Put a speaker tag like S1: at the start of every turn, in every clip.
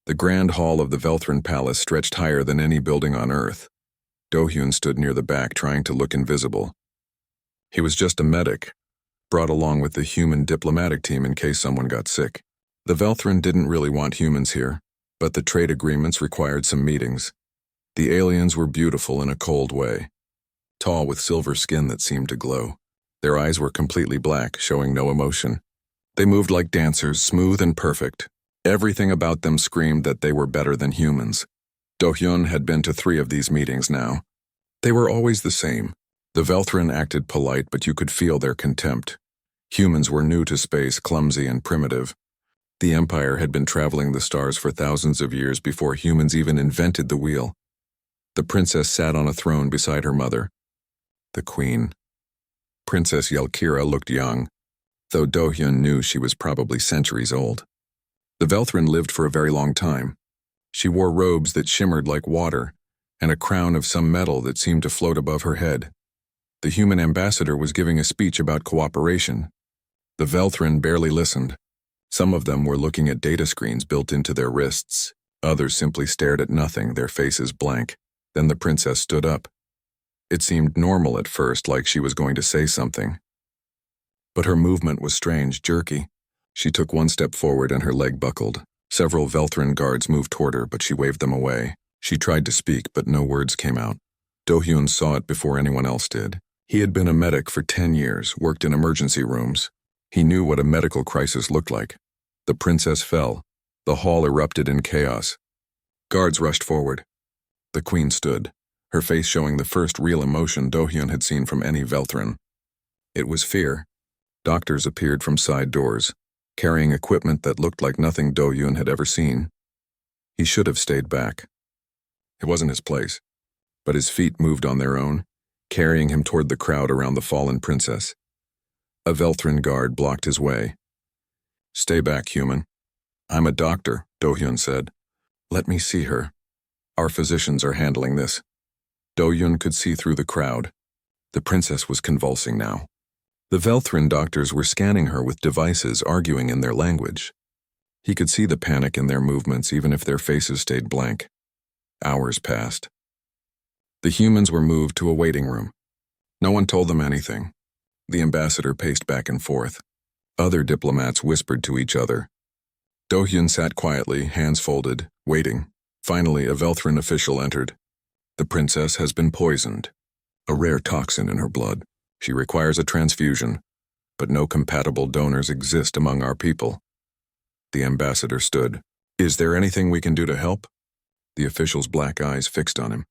S1: The grand hall of the Velthran Palace stretched higher than any building on Earth. Do-hyun stood near the back trying to look invisible. He was just a medic, brought along with the human diplomatic team in case someone got sick. The Velthran didn't really want humans here, but the trade agreements required some meetings. The aliens were beautiful in a cold way, tall with silver skin that seemed to glow. Their eyes were completely black, showing no emotion. They moved like dancers, smooth and perfect. Everything about them screamed that they were better than humans. Do-hyun had been to 3 of these meetings now. They were always the same. The Velthran acted polite, but you could feel their contempt. Humans were new to space, clumsy and primitive. The Empire had been traveling the stars for thousands of years before humans even invented the wheel. The princess sat on a throne beside her mother, the queen. Princess Yelkira looked young, though Do-hyun knew she was probably centuries old. The Velthran lived for a very long time. She wore robes that shimmered like water, and a crown of some metal that seemed to float above her head. The human ambassador was giving a speech about cooperation. The Velthran barely listened. Some of them were looking at data screens built into their wrists. Others simply stared at nothing, their faces blank. Then the princess stood up. It seemed normal at first, like she was going to say something. But her movement was strange, jerky. She took one step forward and her leg buckled. Several Velthran guards moved toward her, but she waved them away. She tried to speak, but no words came out. Do-hyun saw it before anyone else did. He had been a medic for 10 years, worked in emergency rooms. He knew what a medical crisis looked like. The princess fell. The hall erupted in chaos. Guards rushed forward. The queen stood, her face showing the first real emotion Do-hyun had seen from any Velthran. It was fear. Doctors appeared from side doors, carrying equipment that looked like nothing Do-hyun had ever seen. He should have stayed back. It wasn't his place, but his feet moved on their own, carrying him toward the crowd around the fallen princess. A Velthran guard blocked his way. "Stay back, human." "I'm a doctor," Do-hyun said. "Let me see her. Our physicians are handling this." Do-hyun could see through the crowd. The princess was convulsing now. The Velthran doctors were scanning her with devices arguing in their language. He could see the panic in their movements even if their faces stayed blank. Hours passed. The humans were moved to a waiting room. No one told them anything. The ambassador paced back and forth. Other diplomats whispered to each other. Do-hyun sat quietly, hands folded, waiting. Finally, a Velthran official entered. "The princess has been poisoned. A rare toxin in her blood. She requires a transfusion, but no compatible donors exist among our people." The ambassador stood. "Is there anything we can do to help?" The official's black eyes fixed on him.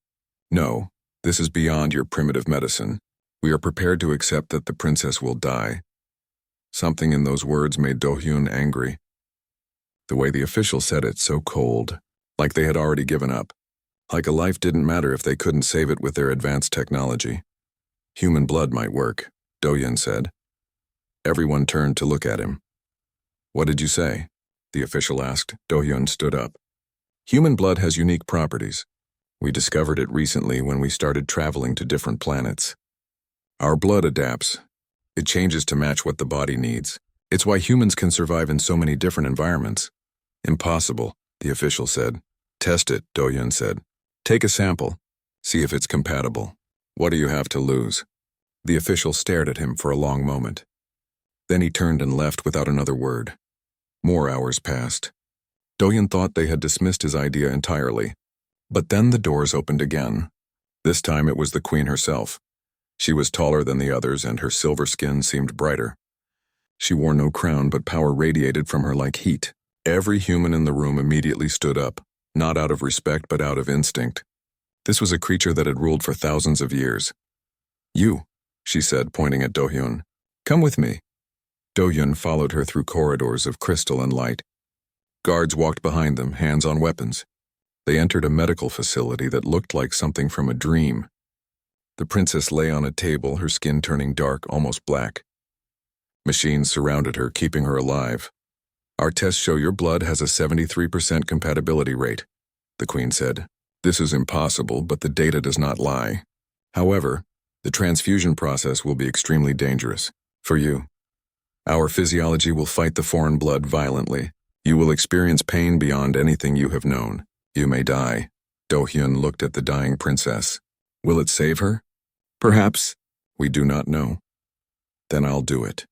S1: "No, this is beyond your primitive medicine. We are prepared to accept that the princess will die." Something in those words made Do-hyun angry. The way the official said it, so cold, like they had already given up. Like a life didn't matter if they couldn't save it with their advanced technology. "Human blood might work," Do-hyun said. Everyone turned to look at him. "What did you say?" the official asked. Do-hyun stood up. "Human blood has unique properties. We discovered it recently when we started traveling to different planets. Our blood adapts. It changes to match what the body needs. It's why humans can survive in so many different environments." "Impossible," the official said. "Test it," Do-hyun said. "Take a sample. See if it's compatible. What do you have to lose?" The official stared at him for a long moment. Then he turned and left without another word. More hours passed. Do-hyun thought they had dismissed his idea entirely. But then the doors opened again. This time it was the queen herself. She was taller than the others, and her silver skin seemed brighter. She wore no crown, but power radiated from her like heat. Every human in the room immediately stood up, not out of respect but out of instinct. This was a creature that had ruled for thousands of years. "You," she said, pointing at Do-hyun. "Come with me." Do-hyun followed her through corridors of crystal and light. Guards walked behind them, hands on weapons. They entered a medical facility that looked like something from a dream. The princess lay on a table, her skin turning dark, almost black. Machines surrounded her, keeping her alive. "Our tests show your blood has a 73% compatibility rate," the queen said. "This is impossible, but the data does not lie. However, the transfusion process will be extremely dangerous. For you. Our physiology will fight the foreign blood violently. You will experience pain beyond anything you have known. You may die. Do-hyun looked at the dying princess. Will it save her? Perhaps. We do not know. Then I'll do it.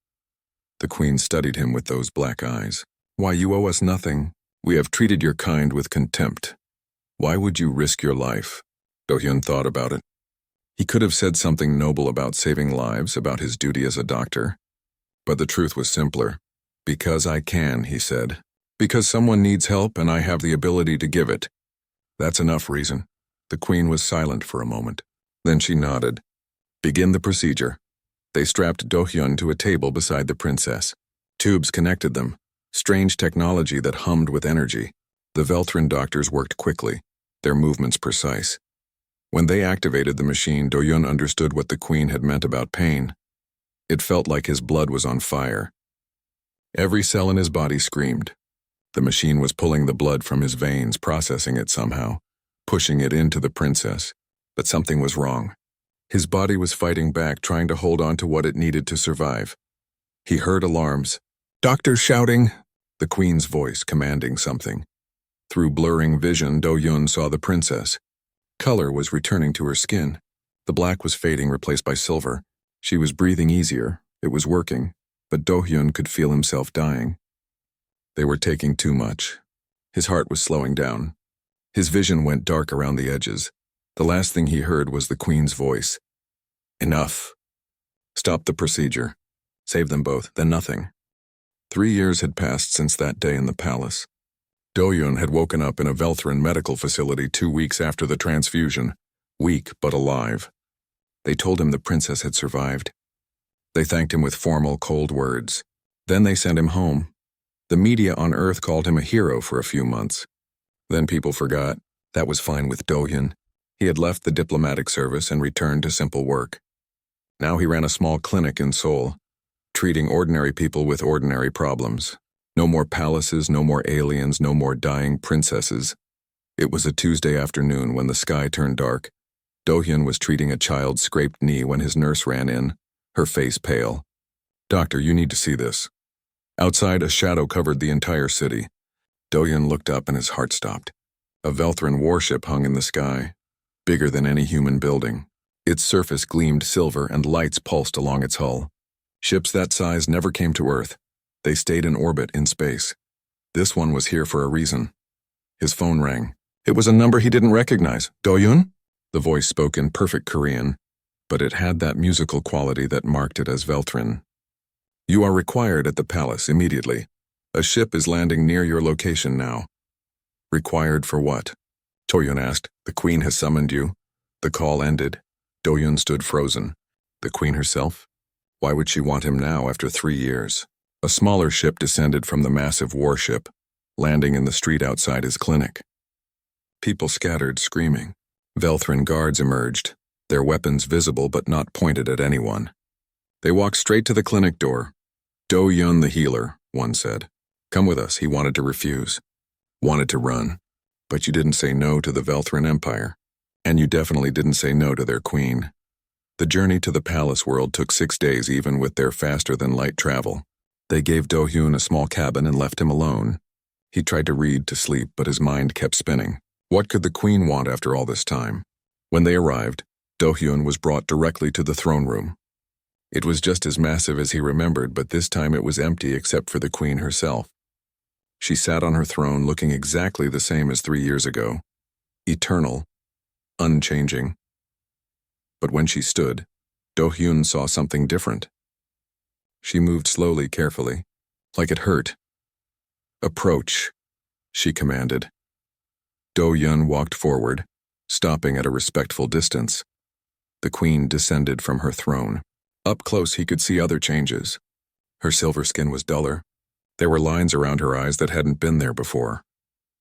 S1: The queen studied him with those black eyes. Why, you owe us nothing. We have treated your kind with contempt. Why would you risk your life? Do-hyun thought about it. He could have said something noble about saving lives, about his duty as a doctor. But the truth was simpler. Because I can, he said. Because someone needs help and I have the ability to give it. That's enough reason. The queen was silent for a moment. Then she nodded. Begin the procedure. They strapped Do-hyun to a table beside the princess. Tubes connected them. Strange technology that hummed with energy. The Veltrin doctors worked quickly, their movements precise. When they activated the machine, Do-hyun understood what the queen had meant about pain. It felt like his blood was on fire. Every cell in his body screamed. The machine was pulling the blood from his veins, processing it somehow, pushing it into the princess. But something was wrong. His body was fighting back, trying to hold on to what it needed to survive. He heard alarms. Doctors shouting. The queen's voice commanding something. Through blurring vision, Do-hyun saw the princess. Color was returning to her skin. The black was fading, replaced by silver. She was breathing easier. It was working. But Do-hyun could feel himself dying. They were taking too much. His heart was slowing down. His vision went dark around the edges. The last thing he heard was the queen's voice. Enough. Stop the procedure. Save them both, then nothing. 3 years had passed since that day in the palace. Do-hyun had woken up in a Veltrin medical facility 2 weeks after the transfusion, weak but alive. They told him the princess had survived. They thanked him with formal, cold words. Then they sent him home. The media on Earth called him a hero for a few months. Then people forgot. That was fine with Do-hyun. He had left the diplomatic service and returned to simple work. Now he ran a small clinic in Seoul, treating ordinary people with ordinary problems. No more palaces, no more aliens, no more dying princesses. It was a Tuesday afternoon when the sky turned dark. Do-hyun was treating a child's scraped knee when his nurse ran in, her face pale. Doctor, you need to see this. Outside, a shadow covered the entire city. Do-hyun looked up and his heart stopped. A Veltrin warship hung in the sky, bigger than any human building. Its surface gleamed silver and lights pulsed along its hull. Ships that size never came to Earth. They stayed in orbit in space. This one was here for a reason. His phone rang. It was a number he didn't recognize. Do-hyun? The voice spoke in perfect Korean, but it had that musical quality that marked it as Veltrin. You are required at the palace immediately. A ship is landing near your location now. Required for what? Do-hyun asked. The queen has summoned you. The call ended. Do-hyun stood frozen. The queen herself? Why would she want him now after 3 years? A smaller ship descended from the massive warship, landing in the street outside his clinic. People scattered, screaming. Veltrin guards emerged, their weapons visible but not pointed at anyone. They walked straight to the clinic door. Do-hyun the healer, one said. Come with us, he wanted to refuse. Wanted to run. But you didn't say no to the Veltrin Empire. And you definitely didn't say no to their queen. The journey to the palace world took 6 days even with their faster-than-light travel. They gave Do-hyun a small cabin and left him alone. He tried to read, to sleep, but his mind kept spinning. What could the queen want after all this time? When they arrived, Do-hyun was brought directly to the throne room. It was just as massive as he remembered, but this time it was empty except for the queen herself. She sat on her throne looking exactly the same as 3 years ago. Eternal. Unchanging. But when she stood, Do-hyun saw something different. She moved slowly, carefully, like it hurt. Approach, she commanded. Do-hyun walked forward, stopping at a respectful distance. The queen descended from her throne. Up close he could see other changes. Her silver skin was duller. There were lines around her eyes that hadn't been there before.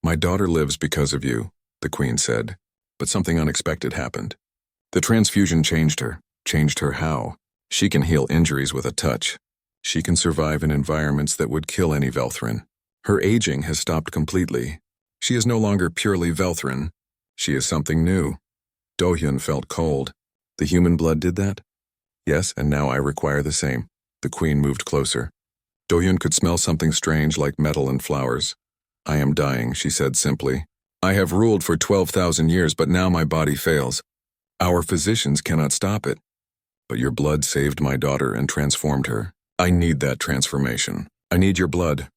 S1: My daughter lives because of you, the queen said, but something unexpected happened. The transfusion changed her. Changed her how? She can heal injuries with a touch. She can survive in environments that would kill any Veltrin. Her aging has stopped completely. She is no longer purely Veltrin. She is something new. Do-hyun felt cold. The human blood did that? Yes, and now I require the same. The queen moved closer. Do-hyun could smell something strange like metal and flowers. I am dying, she said simply. I have ruled for 12,000 years, but now my body fails. Our physicians cannot stop it. But your blood saved my daughter and transformed her. I need that transformation. I need your blood.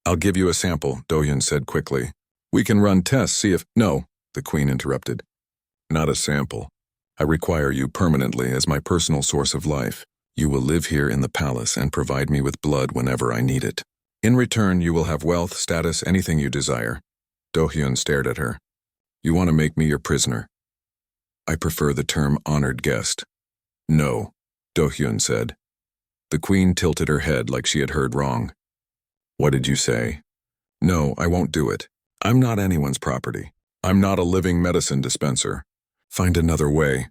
S1: I'll give you a sample, Do-hyun said quickly. We can run tests, see if— No, the Queen interrupted. Not a sample. I require you permanently as my personal source of life. You will live here in the palace and provide me with blood whenever I need it. In return, you will have wealth, status, anything you desire. Do-hyun stared at her. You want to make me your prisoner? I prefer the term honored guest. No, Do-hyun said. The Queen tilted her head like she had heard wrong. What did you say? No, I won't do it. I'm not anyone's property. I'm not a living medicine dispenser. Find another way.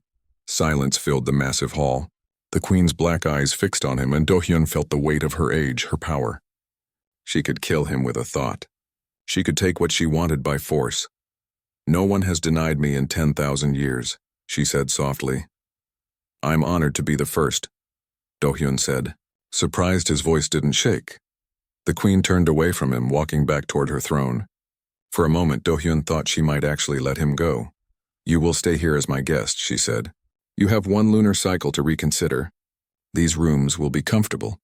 S1: Silence filled the massive hall. The Queen's black eyes fixed on him, and Do-hyun felt the weight of her age, her power. She could kill him with a thought. She could take what she wanted by force. No one has denied me in 10,000 years, she said softly. I'm honored to be the first, Do-hyun said. Surprised his voice didn't shake. The Queen turned away from him, walking back toward her throne. For a moment, Do-hyun thought she might actually let him go. You will stay here as my guest, she said. You have one lunar cycle to reconsider. These rooms will be comfortable.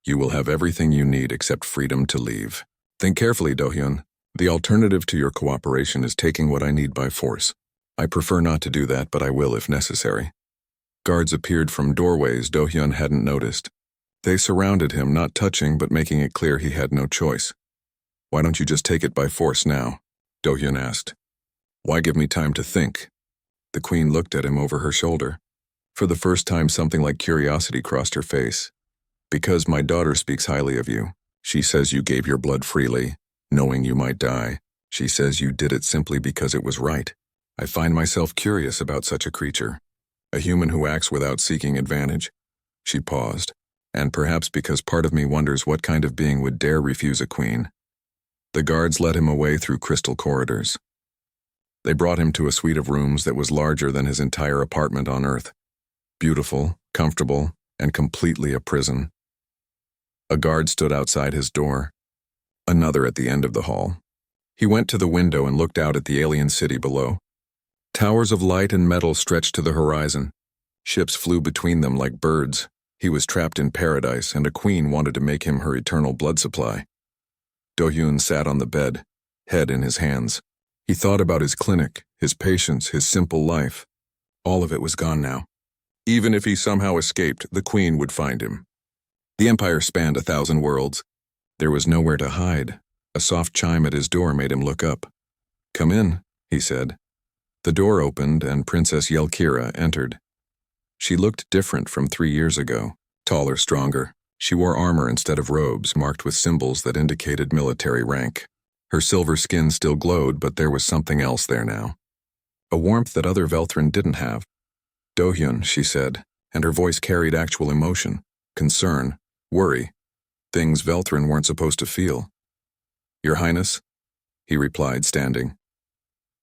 S1: You will have everything you need except freedom to leave. Think carefully, Do-hyun. The alternative to your cooperation is taking what I need by force. I prefer not to do that, but I will if necessary. Guards appeared from doorways Do-hyun hadn't noticed. They surrounded him, not touching but making it clear he had no choice. Why don't you just take it by force now? Do-hyun asked. Why give me time to think? The Queen looked at him over her shoulder. For the first time, something like curiosity crossed her face. Because my daughter speaks highly of you. She says you gave your blood freely, knowing you might die. She says you did it simply because it was right. I find myself curious about such a creature. A human who acts without seeking advantage. She paused, and perhaps because part of me wonders what kind of being would dare refuse a queen. The guards led him away through crystal corridors. They brought him to a suite of rooms that was larger than his entire apartment on Earth. Beautiful, comfortable, and completely a prison. A guard stood outside his door. Another at the end of the hall. He went to the window and looked out at the alien city below. Towers of light and metal stretched to the horizon. Ships flew between them like birds. He was trapped in paradise, and a queen wanted to make him her eternal blood supply. Do-hyun sat on the bed, head in his hands. He thought about his clinic, his patients, his simple life. All of it was gone now. Even if he somehow escaped, the Queen would find him. The Empire spanned 1,000 worlds. There was nowhere to hide. A soft chime at his door made him look up. Come in, he said. The door opened and Princess Yelkira entered. She looked different from 3 years ago, taller, stronger. She wore armor instead of robes, marked with symbols that indicated military rank. Her silver skin still glowed, but there was something else there now. A warmth that other Velthrin didn't have. Do-hyun, she said, and her voice carried actual emotion, concern, worry, things Velthrin weren't supposed to feel. Your Highness, he replied, standing.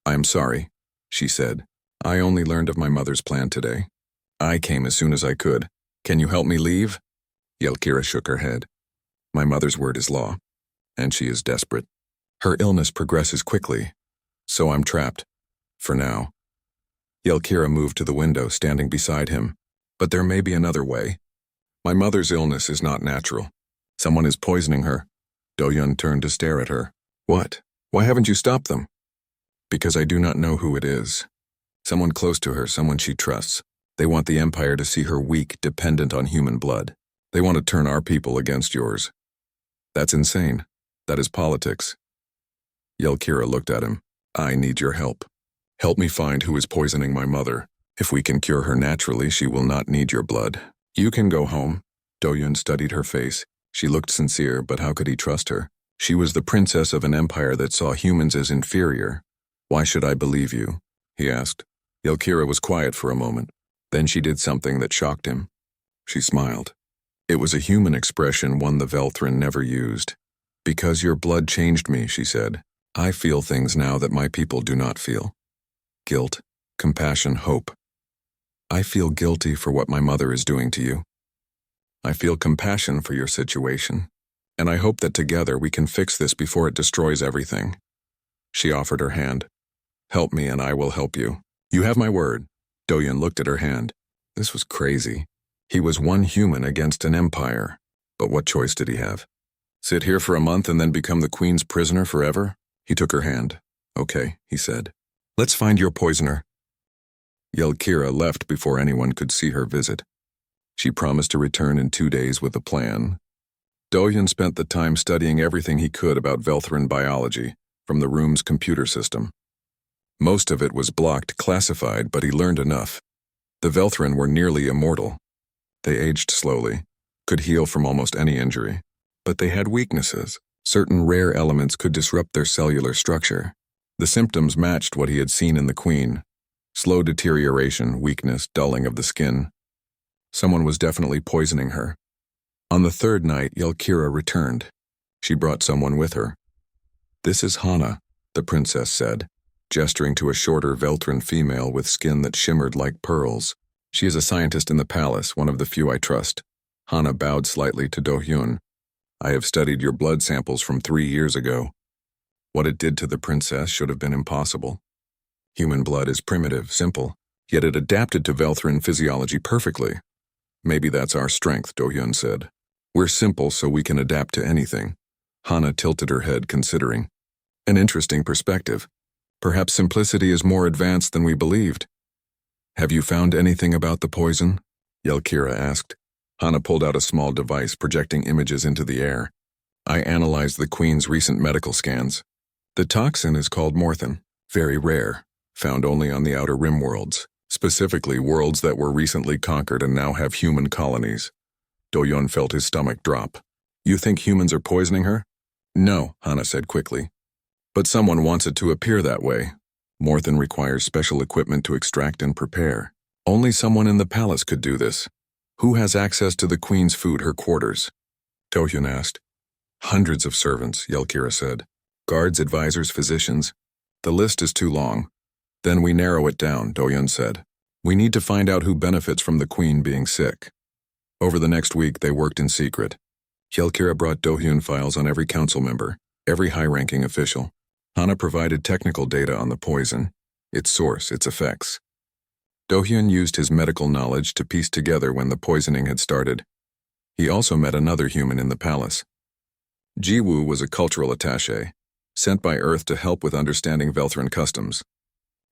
S1: I am sorry, she said. I only learned of my mother's plan today. I came as soon as I could. Can you help me leave? Yelkira shook her head. My mother's word is law, and she is desperate. Her illness progresses quickly, so I'm trapped. For now. Yelkira moved to the window, standing beside him. But there may be another way. My mother's illness is not natural. Someone is poisoning her. Do-hyun turned to stare at her. What? Why haven't you stopped them? Because I do not know who it is. Someone close to her, someone she trusts. They want the Empire to see her weak, dependent on human blood. They want to turn our people against yours. That's insane. That is politics. Yelkira looked at him. I need your help. Help me find who is poisoning my mother. If we can cure her naturally, she will not need your blood. You can go home. Do-hyun studied her face. She looked sincere, but how could he trust her? She was the princess of an empire that saw humans as inferior. Why should I believe you? He asked. Yelkira was quiet for a moment. Then she did something that shocked him. She smiled. It was a human expression, one the Velthrin never used. Because your blood changed me, she said. I feel things now that my people do not feel. Guilt, compassion, hope. I feel guilty for what my mother is doing to you. I feel compassion for your situation. And I hope that together we can fix this before it destroys everything. She offered her hand. Help me and I will help you. You have my word. Do-hyun looked at her hand. This was crazy. He was one human against an empire. But what choice did he have? Sit here for a month and then become the queen's prisoner forever? He took her hand. Okay, he said. Let's find your poisoner. Yelkira left before anyone could see her visit. She promised to return in 2 days with a plan. Do-hyun spent the time studying everything he could about Velthran biology from the room's computer system. Most of it was blocked, classified, but he learned enough. The Velthran were nearly immortal. They aged slowly, could heal from almost any injury, but they had weaknesses. Certain rare elements could disrupt their cellular structure. The symptoms matched what he had seen in the queen. Slow deterioration, weakness, dulling of the skin. Someone was definitely poisoning her. On the third night, Yelkira returned. She brought someone with her. This is Hana, the princess said, gesturing to a shorter Velthran female with skin that shimmered like pearls. She is a scientist in the palace, one of the few I trust. Hana bowed slightly to Do-hyun. I have studied your blood samples from 3 years ago. What it did to the princess should have been impossible. Human blood is primitive, simple, yet it adapted to Velthran physiology perfectly. Maybe that's our strength, Do-hyun said. We're simple so we can adapt to anything. Hana tilted her head, considering. An interesting perspective. Perhaps simplicity is more advanced than we believed. Have you found anything about the poison? Yelkira asked. Hana pulled out a small device projecting images into the air. I analyzed the queen's recent medical scans. The toxin is called morphin, very rare, found only on the outer rim worlds, specifically worlds that were recently conquered and now have human colonies. Do-hyun felt his stomach drop. You think humans are poisoning her? No, Hana said quickly. But someone wants it to appear that way. Morphin requires special equipment to extract and prepare. Only someone in the palace could do this. Who has access to the queen's food, her quarters? Do-hyun asked. Hundreds of servants, Yelkira said. Guards, advisors, physicians. The list is too long. Then we narrow it down, Do-hyun said. We need to find out who benefits from the queen being sick. Over the next week, they worked in secret. Yelkira brought Do-hyun files on every council member, every high-ranking official. Hana provided technical data on the poison, its source, its effects. Do-hyun used his medical knowledge to piece together when the poisoning had started. He also met another human in the palace. Jiwoo was a cultural attaché, sent by Earth to help with understanding Velthran customs.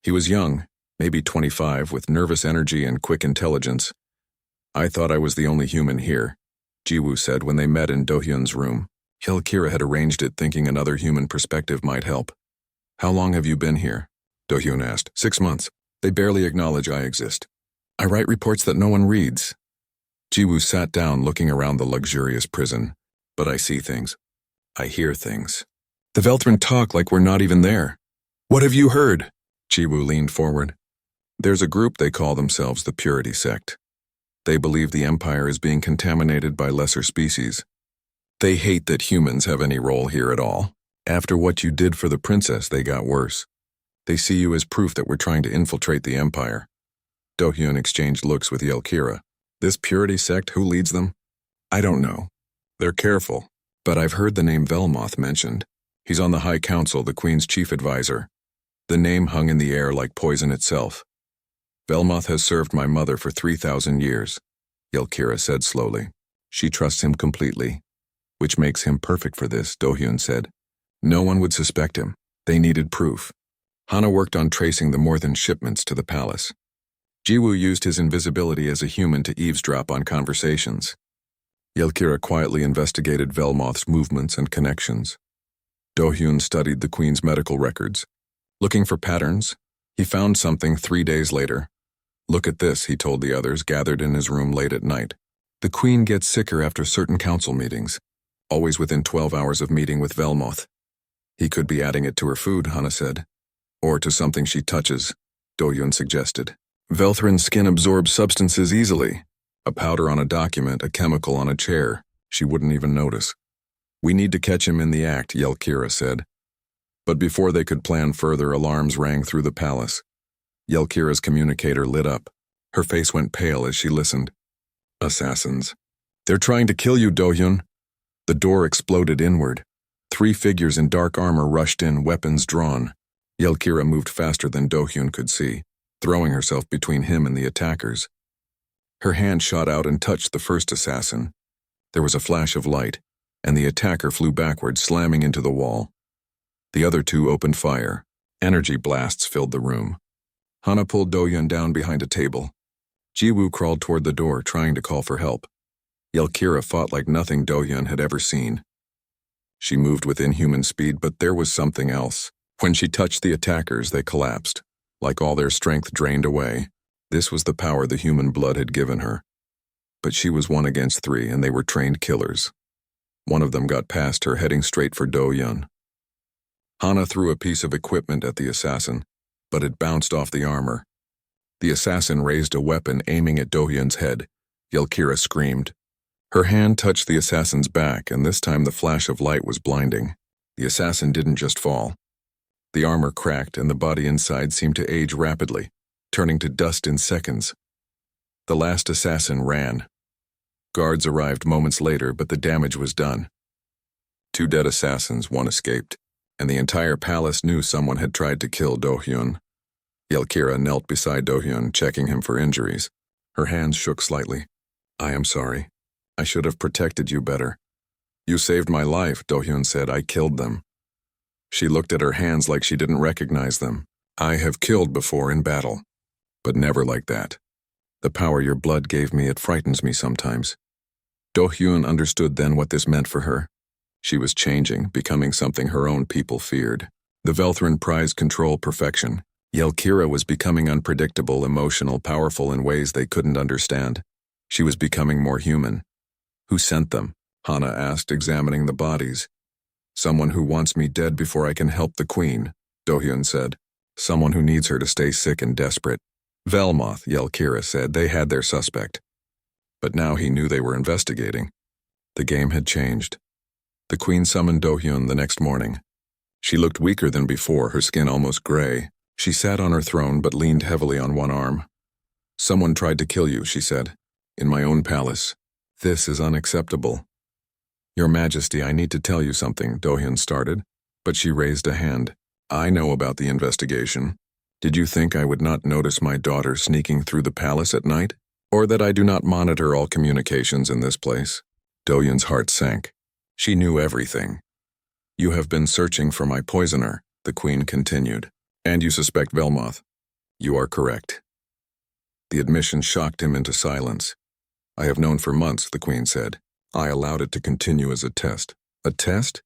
S1: He was young, maybe 25, with nervous energy and quick intelligence. I thought I was the only human here, Jiwoo said when they met in Do-hyun's room. Yelkira had arranged it thinking another human perspective might help. How long have you been here? Do-hyun asked. 6 months. They barely acknowledge I exist. I write reports that no one reads. Jiwoo sat down looking around the luxurious prison. But I see things. I hear things. The Velthran talk like we're not even there. What have you heard? Jiwoo leaned forward. There's a group they call themselves the Purity Sect. They believe the Empire is being contaminated by lesser species. They hate that humans have any role here at all. After what you did for the princess, they got worse. They see you as proof that we're trying to infiltrate the Empire. Do-hyun exchanged looks with Yelkira. This Purity Sect, who leads them? I don't know. They're careful, but I've heard the name Velmoth mentioned. He's on the High Council, the Queen's chief advisor. The name hung in the air like poison itself. Velmoth has served my mother for 3,000 years, Yelkira said slowly. She trusts him completely. Which makes him perfect for this, Do-hyun said. No one would suspect him. They needed proof. Hana worked on tracing the Morphin shipments to the palace. Jiwoo used his invisibility as a human to eavesdrop on conversations. Yelkira quietly investigated Velmoth's movements and connections. Do-hyun studied the Queen's medical records. Looking for patterns, he found something 3 days later. Look at this, he told the others gathered in his room late at night. The Queen gets sicker after certain council meetings. Always within 12 hours of meeting with Velmoth. He could be adding it to her food, Hana said. Or to something she touches, Do-hyun suggested. Velthran's skin absorbs substances easily. A powder on a document, a chemical on a chair. She wouldn't even notice. We need to catch him in the act, Yelkira said. But before they could plan further, alarms rang through the palace. Yelkira's communicator lit up. Her face went pale as she listened. Assassins. They're trying to kill you, Do-hyun. The door exploded inward. 3 figures in dark armor rushed in, weapons drawn. Yelkira moved faster than Do-hyun could see, throwing herself between him and the attackers. Her hand shot out and touched the first assassin. There was a flash of light, and the attacker flew backward, slamming into the wall. The other 2 opened fire. Energy blasts filled the room. Hana pulled Do-hyun down behind a table. Ji-woo crawled toward the door, trying to call for help. Yelkira fought like nothing Do-hyun had ever seen. She moved with inhuman speed, but there was something else. When she touched the attackers, they collapsed, like all their strength drained away. This was the power the human blood had given her. But she was 1 against 3, and they were trained killers. One of them got past her, heading straight for Do-hyun. Hana threw a piece of equipment at the assassin, but it bounced off the armor. The assassin raised a weapon, aiming at Do-hyun's head. Yelkira screamed. Her hand touched the assassin's back, and this time the flash of light was blinding. The assassin didn't just fall. The armor cracked, and the body inside seemed to age rapidly, turning to dust in seconds. The last assassin ran. Guards arrived moments later, but the damage was done. 2 dead assassins, 1 escaped, and the entire palace knew someone had tried to kill Do-hyun. Yelkira knelt beside Do-hyun, checking him for injuries. Her hands shook slightly. "I am sorry. I should have protected you better." "You saved my life," Do-hyun said. "I killed them." She looked at her hands like she didn't recognize them. "I have killed before in battle, but never like that. The power your blood gave me, it frightens me sometimes." Do-hyun understood then what this meant for her. She was changing, becoming something her own people feared. The Velthran prized control perfection. Yelkira was becoming unpredictable, emotional, powerful in ways they couldn't understand. She was becoming more human. "Who sent them?" Hana asked, examining the bodies. "Someone who wants me dead before I can help the queen," Do-hyun said. "Someone who needs her to stay sick and desperate." "Velmoth," Yelkira said. They had their suspect. But now he knew they were investigating. The game had changed. The queen summoned Do-hyun the next morning. She looked weaker than before, her skin almost gray. She sat on her throne but leaned heavily on one arm. "Someone tried to kill you," she said. "In my own palace. This is unacceptable." "Your Majesty, I need to tell you something," Do-hyun started, but she raised a hand. "I know about the investigation. Did you think I would not notice my daughter sneaking through the palace at night? Or that I do not monitor all communications in this place?" Do-hyun's heart sank. She knew everything. "You have been searching for my poisoner," the queen continued. "And you suspect Velmoth." "You are correct." The admission shocked him into silence. "I have known for months," the queen said. "I allowed it to continue as a test." "A test?"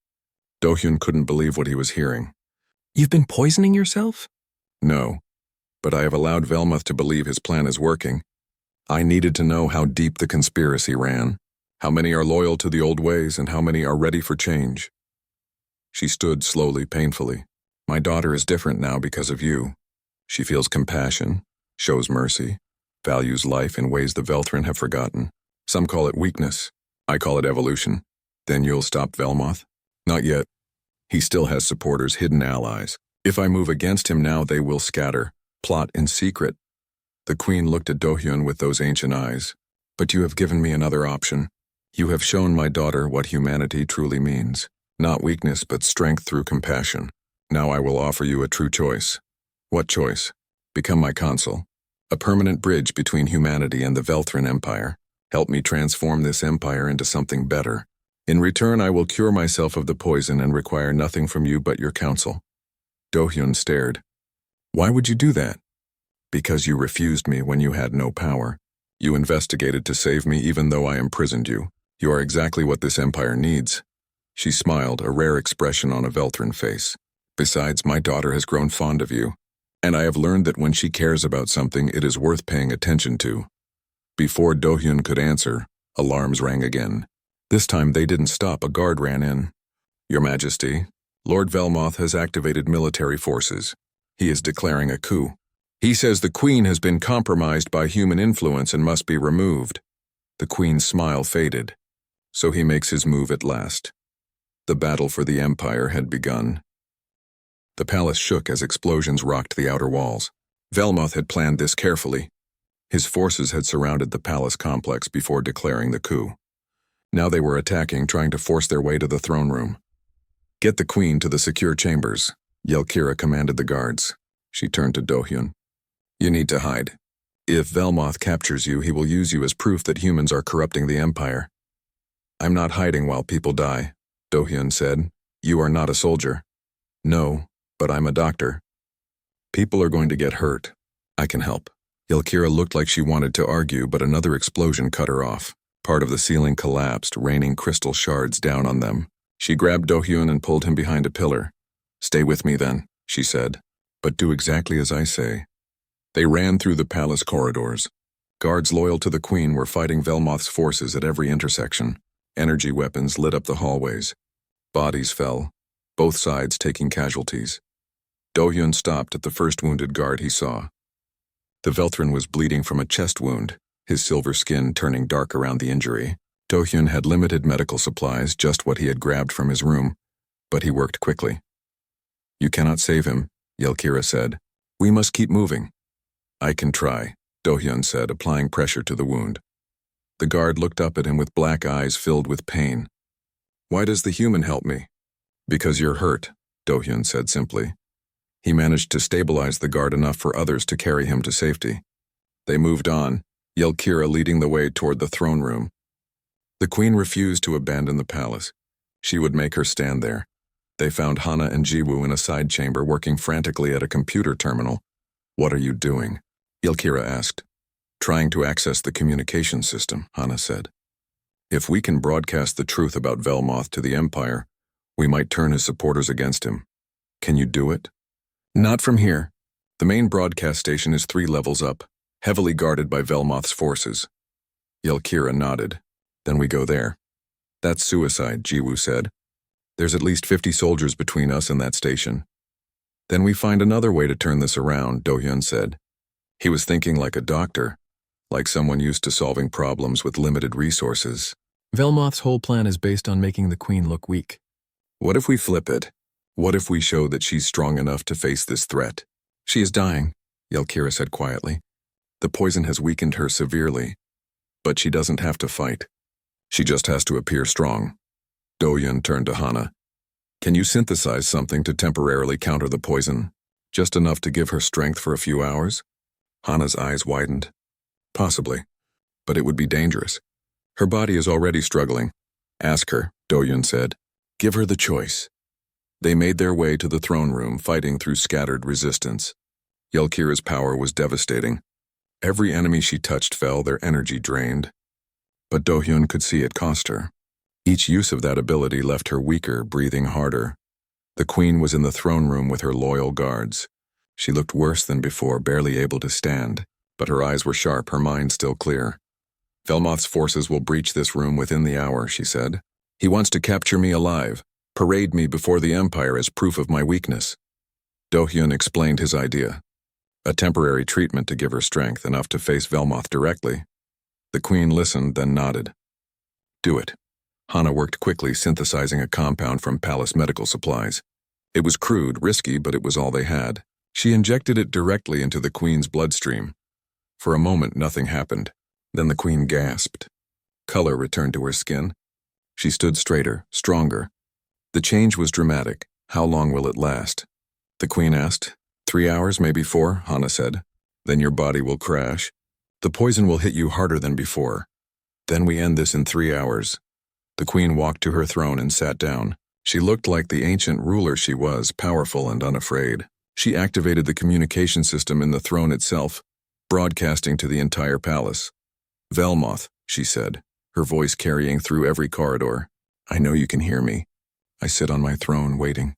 S1: Do-hyun couldn't believe what he was hearing. "You've been poisoning yourself?" "No, but I have allowed Velmoth to believe his plan is working. I needed to know how deep the conspiracy ran, how many are loyal to the old ways, and how many are ready for change." She stood slowly, painfully. "My daughter is different now because of you. She feels compassion, shows mercy, values life in ways the Velthran have forgotten. Some call it weakness. I call it evolution." "Then you'll stop Velmoth?" "Not yet. He still has supporters, hidden allies. If I move against him now, they will scatter, plot in secret." The queen looked at Do-hyun with those ancient eyes. "But you have given me another option. You have shown my daughter what humanity truly means. Not weakness, but strength through compassion. Now I will offer you a true choice." "What choice?" "Become my consul. A permanent bridge between humanity and the Velthran Empire. Help me transform this empire into something better. In return, I will cure myself of the poison and require nothing from you but your counsel." Do-hyun stared. "Why would you do that?" "Because you refused me when you had no power. You investigated to save me even though I imprisoned you. You are exactly what this empire needs." She smiled, a rare expression on a Velthran face. "Besides, my daughter has grown fond of you, and I have learned that when she cares about something, it is worth paying attention to." Before Do-hyun could answer, alarms rang again. This time they didn't stop. A guard ran in. "Your Majesty, Lord Velmoth has activated military forces. He is declaring a coup. He says the Queen has been compromised by human influence and must be removed." The Queen's smile faded. "So he makes his move at last." The battle for the Empire had begun. The palace shook as explosions rocked the outer walls. Velmoth had planned this carefully. His forces had surrounded the palace complex before declaring the coup. Now they were attacking, trying to force their way to the throne room. "Get the queen to the secure chambers," Yelkira commanded the guards. She turned to Do-hyun. "You need to hide. If Velmoth captures you, he will use you as proof that humans are corrupting the Empire." "I'm not hiding while people die," Do-hyun said. "You are not a soldier." "No, but I'm a doctor. People are going to get hurt. I can help." Yelkira looked like she wanted to argue, but another explosion cut her off. Part of the ceiling collapsed, raining crystal shards down on them. She grabbed Do-hyun and pulled him behind a pillar. "Stay with me then," she said, "but do exactly as I say." They ran through the palace corridors. Guards loyal to the queen were fighting Velmoth's forces at every intersection. Energy weapons lit up the hallways. Bodies fell, both sides taking casualties. Do-hyun stopped at the first wounded guard he saw. The Velthran was bleeding from a chest wound, his silver skin turning dark around the injury. Do-hyun had limited medical supplies, just what he had grabbed from his room, but he worked quickly. "You cannot save him," Yelkira said. "We must keep moving." "I can try," Do-hyun said, applying pressure to the wound. The guard looked up at him with black eyes filled with pain. "Why does the human help me?" "Because you're hurt," Do-hyun said simply. He managed to stabilize the guard enough for others to carry him to safety. They moved on, Yelkira leading the way toward the throne room. The queen refused to abandon the palace. She would make her stand there. They found Hana and Jiwoo in a side chamber working frantically at a computer terminal. "What are you doing?" Yelkira asked. "Trying to access the communication system," Hana said. "If we can broadcast the truth about Velmoth to the Empire, we might turn his supporters against him. Can you do it?" "Not from here. The main broadcast station is 3 levels up, heavily guarded by Velmoth's forces." Yelkira nodded. "Then we go there." "That's suicide," Jiwoo said. "There's at least 50 soldiers between us and that station." "Then we find another way to turn this around," Do-hyun said. He was thinking like a doctor, like someone used to solving problems with limited resources. "Velmoth's whole plan is based on making the queen look weak. What if we flip it? What if we show that she's strong enough to face this threat?" "She is dying," Yelkira said quietly. "The poison has weakened her severely, but she doesn't have to fight. She just has to appear strong." Do-hyun turned to Hana. "Can you synthesize something to temporarily counter the poison? Just enough to give her strength for a few hours?" Hana's eyes widened. "Possibly, but it would be dangerous. Her body is already struggling." "Ask her," Do-hyun said. "Give her the choice." They made their way to the throne room, fighting through scattered resistance. Yelkira's power was devastating. Every enemy she touched fell, their energy drained. But Do-hyun could see it cost her. Each use of that ability left her weaker, breathing harder. The queen was in the throne room with her loyal guards. She looked worse than before, barely able to stand, but her eyes were sharp, her mind still clear. "Velmoth's forces will breach this room within the hour," she said. "He wants to capture me alive, parade me before the Empire as proof of my weakness." Do-hyun explained his idea. A temporary treatment to give her strength, enough to face Velmoth directly. The queen listened, then nodded. "Do it." Hana worked quickly, synthesizing a compound from palace medical supplies. It was crude, risky, but it was all they had. She injected it directly into the queen's bloodstream. For a moment, nothing happened. Then the queen gasped. Color returned to her skin. She stood straighter, stronger. The change was dramatic. "How long will it last?" the queen asked. 3 hours, maybe 4, Hana said. "Then your body will crash. The poison will hit you harder than before. Then we end this in 3 hours." The queen walked to her throne and sat down. She looked like the ancient ruler she was, powerful and unafraid. She activated the communication system in the throne itself, broadcasting to the entire palace. "Velmoth," she said, her voice carrying through every corridor. "I know you can hear me. I sit on my throne, waiting.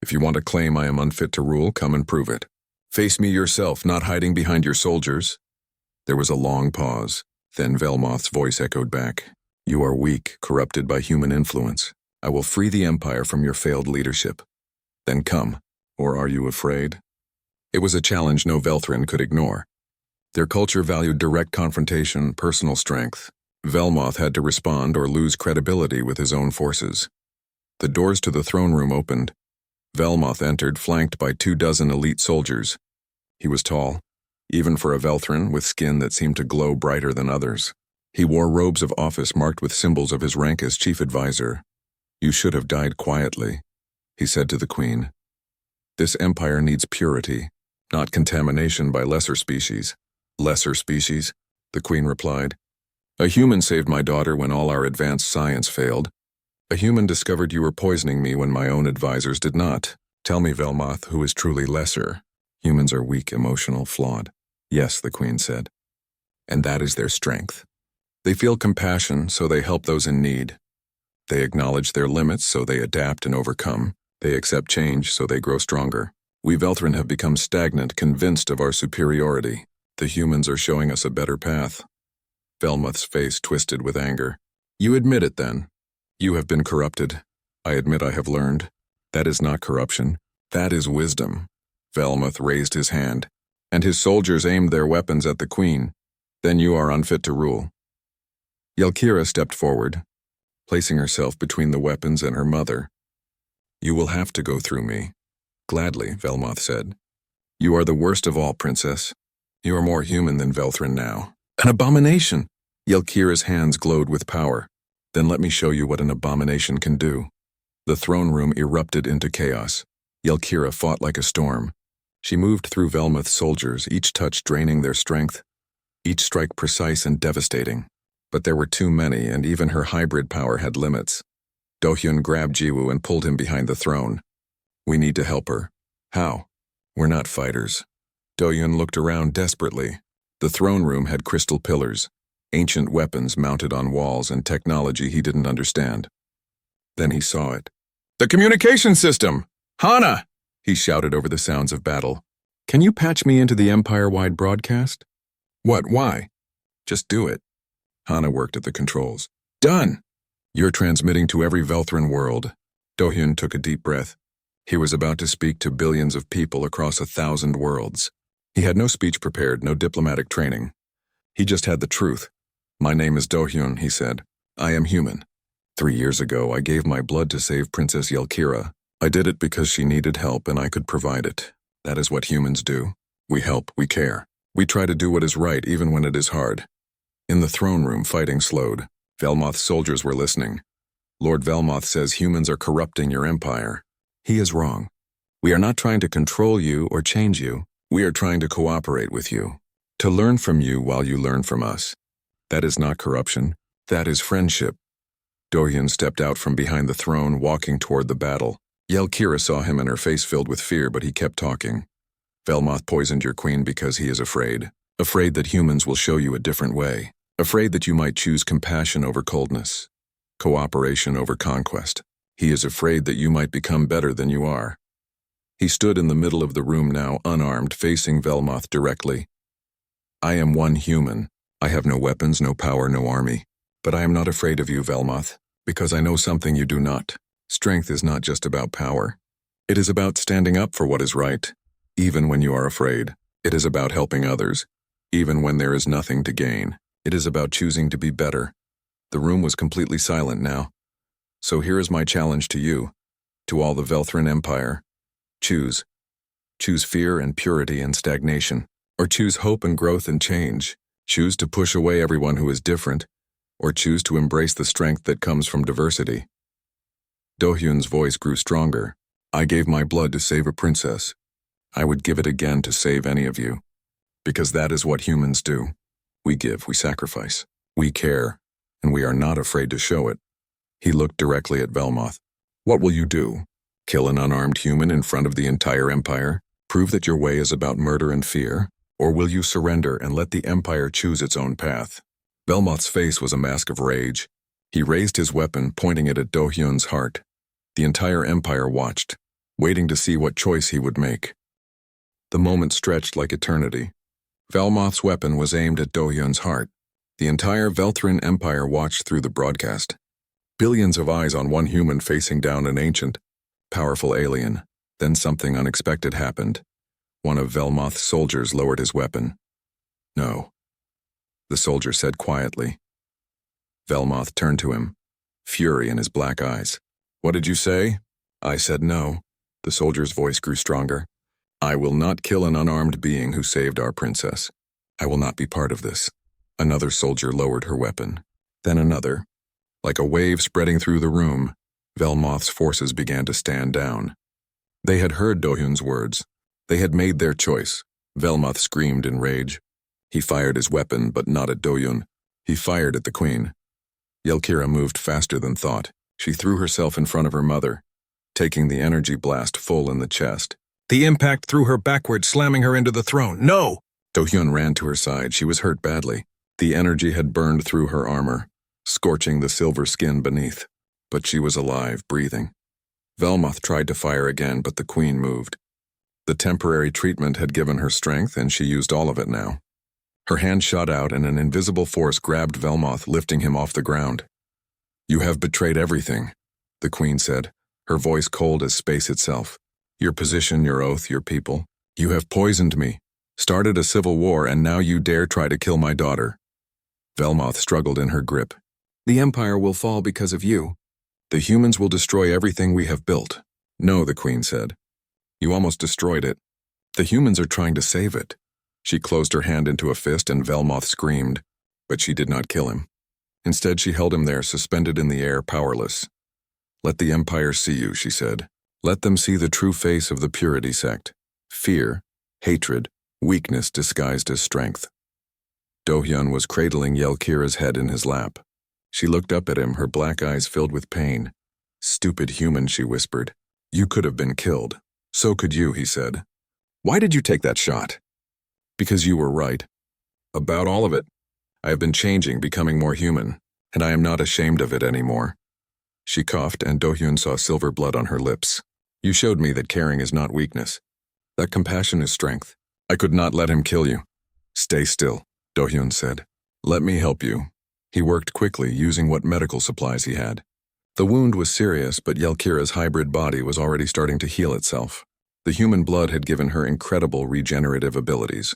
S1: If you want to claim I am unfit to rule, come and prove it. Face me yourself, not hiding behind your soldiers." There was a long pause. Then Velmoth's voice echoed back. "You are weak, corrupted by human influence. I will free the Empire from your failed leadership. Then come, or are you afraid?" It was a challenge no Velthran could ignore. Their culture valued direct confrontation, personal strength. Velmoth had to respond or lose credibility with his own forces. The doors to the throne room opened. Velmoth entered, flanked by 24 elite soldiers. He was tall, even for a Velthran, with skin that seemed to glow brighter than others. He wore robes of office marked with symbols of his rank as chief advisor. "You should have died quietly," he said to the queen. "This empire needs purity, not contamination by lesser species." "Lesser species?" the queen replied. "A human saved my daughter when all our advanced science failed. A human discovered you were poisoning me when my own advisors did not. Tell me, Velmoth, who is truly lesser?" "Humans are weak, emotional, flawed." "Yes," the queen said. "And that is their strength. They feel compassion, so they help those in need. They acknowledge their limits, so they adapt and overcome. They accept change, so they grow stronger. We Velthrin have become stagnant, convinced of our superiority. The humans are showing us a better path." Velmoth's face twisted with anger. "You admit it, then. You have been corrupted. I admit I have learned. That is not corruption. That is wisdom." Velmoth raised his hand, and his soldiers aimed their weapons at the queen. "Then you are unfit to rule." Yelkira stepped forward, placing herself between the weapons and her mother. "You will have to go through me." "Gladly," Velmoth said. "You are the worst of all, princess. You are more human than Velthrin now." "An abomination!" Yelkira's hands glowed with power. "Then let me show you what an abomination can do." The throne room erupted into chaos. Yelkira fought like a storm. She moved through Velmoth's soldiers, each touch draining their strength, each strike precise and devastating. But there were too many, and even her hybrid power had limits. Dohyun grabbed Jiwoo and pulled him behind the throne. "We need to help her." "How?" "We're not fighters." Dohyun looked around desperately. The throne room had crystal pillars, ancient weapons mounted on walls, and technology he didn't understand. Then he saw it. "The communication system! Hana!" he shouted over the sounds of battle. "Can you patch me into the Empire-wide broadcast?" "What? Why?" "Just do it." Hana worked at the controls. "Done!" "You're transmitting to every Velthrin world." Dohyun took a deep breath. He was about to speak to billions of people across 1,000 worlds. He had no speech prepared, no diplomatic training. He just had the truth. "My name is Dohyun," he said. "I am human. 3 years ago, I gave my blood to save Princess Yelkira. I did it because she needed help and I could provide it. That is what humans do. We help, we care. We try to do what is right even when it is hard." In the throne room, fighting slowed. Velmoth's soldiers were listening. "Lord Velmoth says humans are corrupting your empire." "He is wrong. We are not trying to control you or change you. We are trying to cooperate with you, to learn from you while you learn from us. That is not corruption. That is friendship." Dohyun stepped out from behind the throne, walking toward the battle. Yelkira saw him and her face filled with fear, but he kept talking. "Velmoth poisoned your queen because he is afraid. Afraid that humans will show you a different way. Afraid that you might choose compassion over coldness, cooperation over conquest. He is afraid that you might become better than you are." He stood in the middle of the room now, unarmed, facing Velmoth directly. "I am one human. I have no weapons, no power, no army. But I am not afraid of you, Velmoth, because I know something you do not. Strength is not just about power. It is about standing up for what is right, even when you are afraid. It is about helping others, even when there is nothing to gain. It is about choosing to be better." The room was completely silent now. "So here is my challenge to you, to all the Velthrin Empire. Choose. Choose fear and purity and stagnation, or choose hope and growth and change. Choose to push away everyone who is different, or choose to embrace the strength that comes from diversity." Dohyun's voice grew stronger. "I gave my blood to save a princess. I would give it again to save any of you. Because that is what humans do. We give, we sacrifice, we care, and we are not afraid to show it." He looked directly at Velmoth. "What will you do? Kill an unarmed human in front of the entire empire? Prove that your way is about murder and fear? Or will you surrender and let the empire choose its own path?" Velmoth's face was a mask of rage. He raised his weapon, pointing it at Dohyun's heart. The entire empire watched, waiting to see what choice he would make. The moment stretched like eternity. Velmoth's weapon was aimed at Dohyun's heart. The entire Velthrin Empire watched through the broadcast. Billions of eyes on one human facing down an ancient, powerful alien. Then something unexpected happened. One of Velmoth's soldiers lowered his weapon. "No," the soldier said quietly. Velmoth turned to him, fury in his black eyes. "What did you say?" "I said no." The soldier's voice grew stronger. "I will not kill an unarmed being who saved our princess. I will not be part of this." Another soldier lowered her weapon. Then another. Like a wave spreading through the room, Velmoth's forces began to stand down. They had heard Do-hyun's words. They had made their choice. Velmoth screamed in rage. He fired his weapon, but not at Do-hyun. He fired at the queen. Yelkira moved faster than thought. She threw herself in front of her mother, taking the energy blast full in the chest. The impact threw her backward, slamming her into the throne. No! Do-hyun ran to her side. She was hurt badly. The energy had burned through her armor, scorching the silver skin beneath. But she was alive, breathing. Velmoth tried to fire again, but the queen moved. The temporary treatment had given her strength, and she used all of it now. Her hand shot out, and an invisible force grabbed Velmoth, lifting him off the ground. You have betrayed everything, the queen said, her voice cold as space itself. Your position, your oath, your people. You have poisoned me, started a civil war, and now you dare try to kill my daughter. Velmoth struggled in her grip. The Empire will fall because of you. The humans will destroy everything we have built. No, the queen said. You almost destroyed it. The humans are trying to save it. She closed her hand into a fist and Velmoth screamed, but she did not kill him. Instead, she held him there, suspended in the air, powerless. Let the Empire see you, she said. Let them see the true face of the Purity sect. Fear, hatred, weakness disguised as strength. Do-hyun was cradling Yelkira's head in his lap. She looked up at him, her black eyes filled with pain. Stupid human, she whispered. You could have been killed. So could you, he said. Why did you take that shot? Because you were right. About all of it. I have been changing, becoming more human, and I am not ashamed of it anymore. She coughed, and Do-hyun saw silver blood on her lips. You showed me that caring is not weakness. That compassion is strength. I could not let him kill you. Stay still, Do-hyun said. Let me help you. He worked quickly, using what medical supplies he had. The wound was serious, but Yelkira's hybrid body was already starting to heal itself. The human blood had given her incredible regenerative abilities.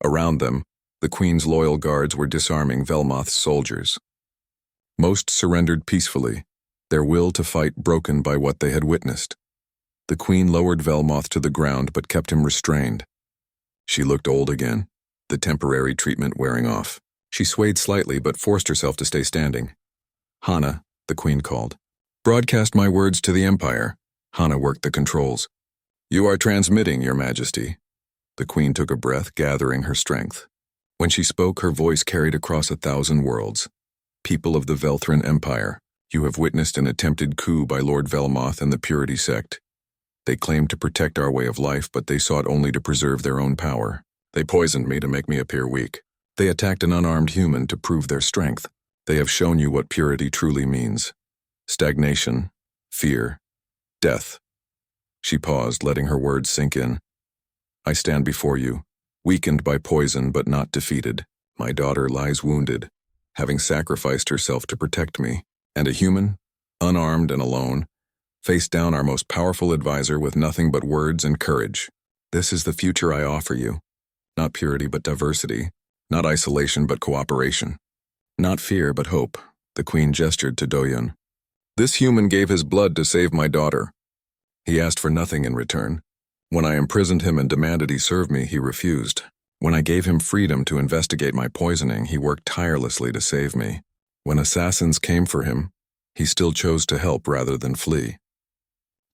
S1: Around them, the Queen's loyal guards were disarming Velmoth's soldiers. Most surrendered peacefully, their will to fight broken by what they had witnessed. The Queen lowered Velmoth to the ground but kept him restrained. She looked old again, the temporary treatment wearing off. She swayed slightly but forced herself to stay standing. Hana, the Queen called. Broadcast my words to the Empire. Hana worked the controls. You are transmitting, Your Majesty. The Queen took a breath, gathering her strength. When she spoke, her voice carried across 1,000 worlds. People of the Velthran Empire, you have witnessed an attempted coup by Lord Velmoth and the Purity sect. They claimed to protect our way of life, but they sought only to preserve their own power. They poisoned me to make me appear weak. They attacked an unarmed human to prove their strength. They have shown you what purity truly means. Stagnation, fear, death. She paused, letting her words sink in. I stand before you, weakened by poison but not defeated. My daughter lies wounded, having sacrificed herself to protect me. And a human, unarmed and alone, faced down our most powerful advisor with nothing but words and courage. This is the future I offer you. Not purity but diversity. Not isolation but cooperation. Not fear but hope, the Queen gestured to Do-hyun. This human gave his blood to save my daughter. He asked for nothing in return. When I imprisoned him and demanded he serve me, he refused. When I gave him freedom to investigate my poisoning, he worked tirelessly to save me. When assassins came for him, he still chose to help rather than flee.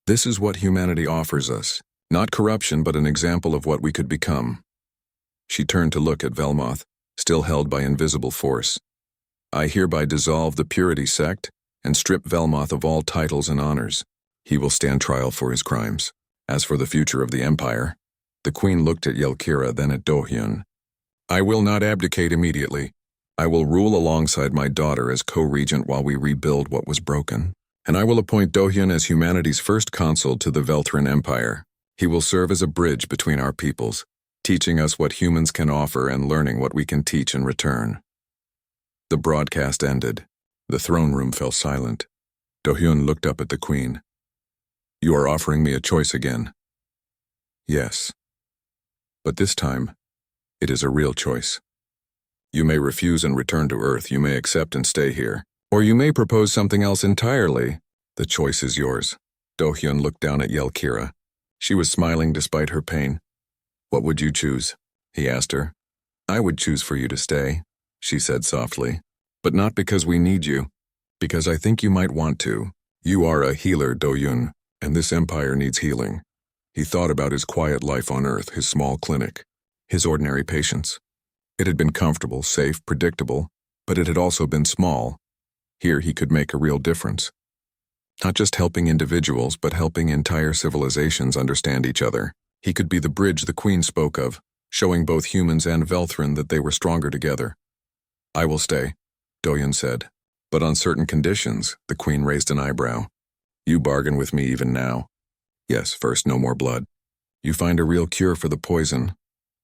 S1: This is what humanity offers us, not corruption but an example of what we could become. She turned to look at Velmoth, still held by invisible force. I hereby dissolve the Purity sect and strip Velmoth of all titles and honors. He will stand trial for his crimes. As for the future of the Empire, the Queen looked at Yelkira, then at Do-hyun. I will not abdicate immediately. I will rule alongside my daughter as co-regent while we rebuild what was broken. And I will appoint Do-hyun as humanity's first consul to the Velthran Empire. He will serve as a bridge between our peoples, teaching us what humans can offer and learning what we can teach in return. The broadcast ended. The throne room fell silent. Do-hyun looked up at the Queen. You are offering me a choice again. Yes. But this time, it is a real choice. You may refuse and return to Earth, you may accept and stay here, or you may propose something else entirely. The choice is yours. Do-hyun looked down at Yelkira. She was smiling despite her pain. What would you choose? He asked her. I would choose for you to stay. she said softly. But not because we need you. Because I think you might want to. You are a healer, Do-Yun, and this empire needs healing. He thought about his quiet life on Earth, his small clinic, his ordinary patients. It had been comfortable, safe, predictable, but it had also been small. Here he could make a real difference. Not just helping individuals, but helping entire civilizations understand each other. He could be the bridge the Queen spoke of, showing both humans and Velthrin that they were stronger together. I will stay, Do-Yun said. But on certain conditions, the Queen raised an eyebrow. You bargain with me even now. Yes, first, no more blood. You find a real cure for the poison,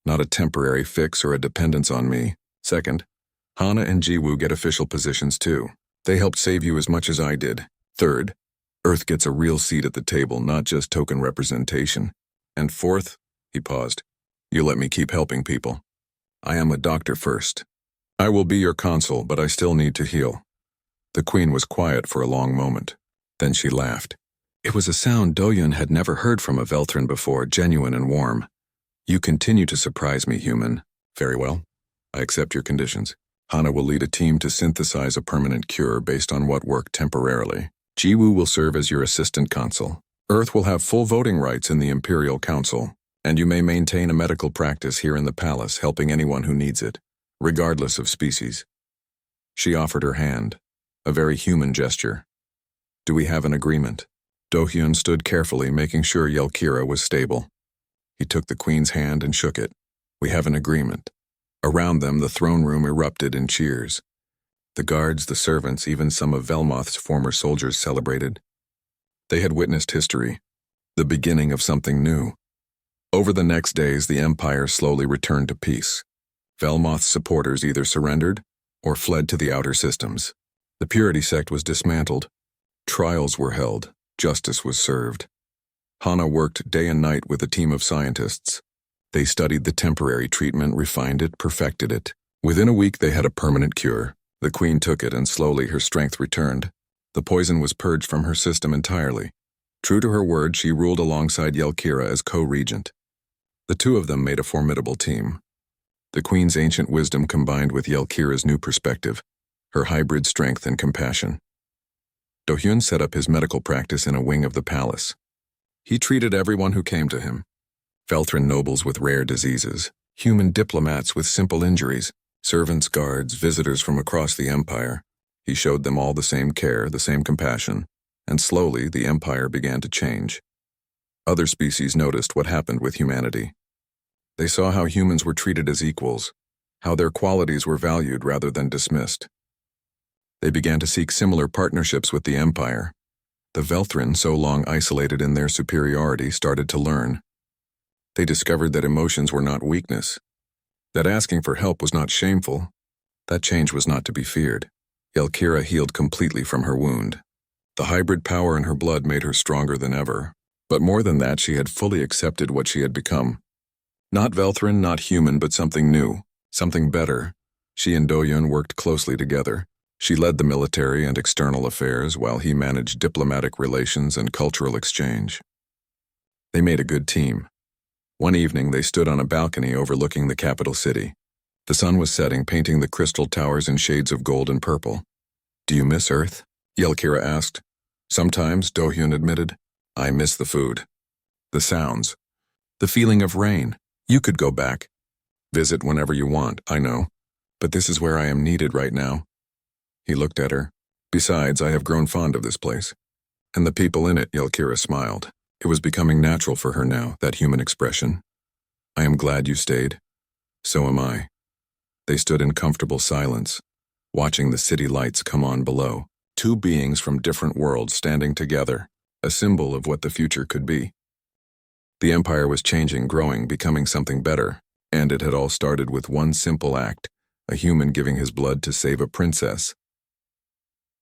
S1: not a temporary fix or a dependence on me. Second, Hana and Jiwoo get official positions too. They helped save you as much as I did. Third, Earth gets a real seat at the table, not just token representation. And fourth, he paused, you let me keep helping people. I am a doctor first. I will be your consul, but I still need to heal. The Queen was quiet for a long moment. Then she laughed. It was a sound Do-Yun had never heard from a Velthrin before, genuine and warm. You continue to surprise me, human. Very well. I accept your conditions. Hana will lead a team to synthesize a permanent cure based on what worked temporarily. Jiwoo will serve as your assistant consul. Earth will have full voting rights in the Imperial Council, and you may maintain a medical practice here in the palace, helping anyone who needs it, regardless of species. She offered her hand, a very human gesture. Do we have an agreement? Do-Hyun stood carefully, making sure Yelkira was stable. He took the Queen's hand and shook it. We have an agreement. Around them, the throne room erupted in cheers. The guards, the servants, even some of Velmoth's former soldiers celebrated. They had witnessed history, the beginning of something new. Over the next days, the Empire slowly returned to peace. Velmoth's supporters either surrendered or fled to the outer systems. The Purity sect was dismantled. Trials were held. Justice was served. Hana worked day and night with a team of scientists. They studied the temporary treatment, refined it, perfected it. Within a week, they had a permanent cure. The Queen took it, and slowly her strength returned. The poison was purged from her system entirely. True to her word, she ruled alongside Yelkira as co-regent. The two of them made a formidable team. The Queen's ancient wisdom combined with Yelkira's new perspective, her hybrid strength and compassion. Do-Hyun set up his medical practice in a wing of the palace. He treated everyone who came to him. Velthrin nobles with rare diseases, human diplomats with simple injuries, servants, guards, visitors from across the empire. He showed them all the same care, the same compassion, and slowly the empire began to change. Other species noticed what happened with humanity. They saw how humans were treated as equals, how their qualities were valued rather than dismissed. They began to seek similar partnerships with the empire. The Velthrin, so long isolated in their superiority, started to learn. They discovered that emotions were not weakness, that asking for help was not shameful. That change was not to be feared. Yelkira healed completely from her wound. The hybrid power in her blood made her stronger than ever. But more than that, she had fully accepted what she had become. Not Velthrin, not human, but something new, something better. She and Do-Hyun worked closely together. She led the military and external affairs while he managed diplomatic relations and cultural exchange. They made a good team. One evening, they stood on a balcony overlooking the capital city. The sun was setting, painting the crystal towers in shades of gold and purple. Do you miss Earth? Yelkira asked. Sometimes, Do-Hyun admitted. I miss the food. The sounds. The feeling of rain. You could go back. Visit whenever you want, I know. But this is where I am needed right now. He looked at her. Besides, I have grown fond of this place. And the people in it, Yelkira smiled. It was becoming natural for her now, that human expression. I am glad you stayed. So am I. They stood in comfortable silence, watching the city lights come on below. Two beings from different worlds standing together, a symbol of what the future could be. The empire was changing, growing, becoming something better, and it had all started with one simple act, a human giving his blood to save a princess.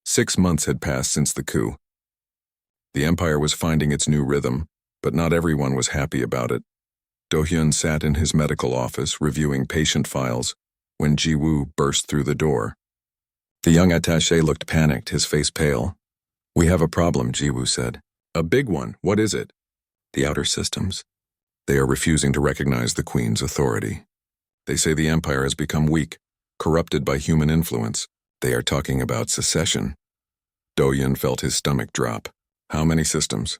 S1: 6 months had passed since the coup. The empire was finding its new rhythm, but not everyone was happy about it. Do-Hyun sat in his medical office reviewing patient files when Jiwoo burst through the door. The young attaché looked panicked, his face pale. We have a problem, Jiwoo said. A big one. What is it? The outer systems. They are refusing to recognize the Queen's authority. They say the empire has become weak, corrupted by human influence. They are talking about secession. Do-Hyun felt his stomach drop. How many systems?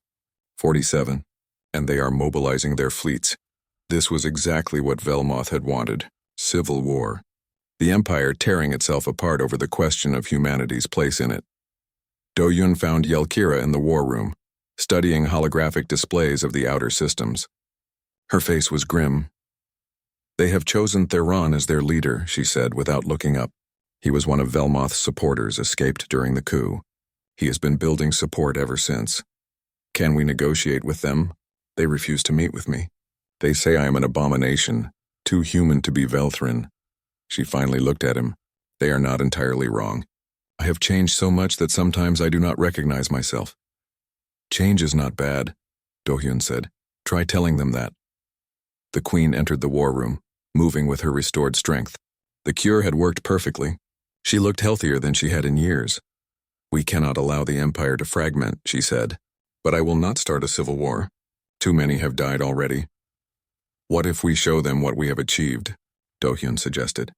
S1: 47. And they are mobilizing their fleets. This was exactly what Velmoth had wanted. Civil war. The Empire tearing itself apart over the question of humanity's place in it. Do-Hyun found Yelkira in the war room, studying holographic displays of the outer systems. Her face was grim. They have chosen Theron as their leader, she said without looking up. He was one of Velmoth's supporters escaped during the coup. He has been building support ever since. Can we negotiate with them? They refuse to meet with me. They say I am an abomination, too human to be Velthrin. She finally looked at him. They are not entirely wrong. I have changed so much that sometimes I do not recognize myself. Change is not bad, Do-Hyun said. Try telling them that. The Queen entered the war room, moving with her restored strength. The cure had worked perfectly. She looked healthier than she had in years. We cannot allow the Empire to fragment, she said. But I will not start a civil war. Too many have died already. What if we show them what we have achieved? Do-Hyun suggested.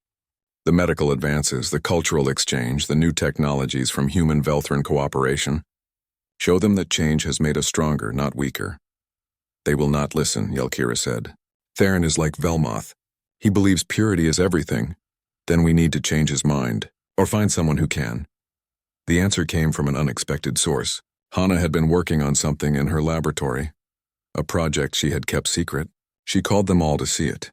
S1: The medical advances, the cultural exchange, the new technologies from human Velthrin cooperation. Show them that change has made us stronger, not weaker. They will not listen, Yelkira said. Theron is like Velmoth. He believes purity is everything. Then we need to change his mind, or find someone who can. The answer came from an unexpected source. Hana had been working on something in her laboratory, a project she had kept secret. She called them all to see it.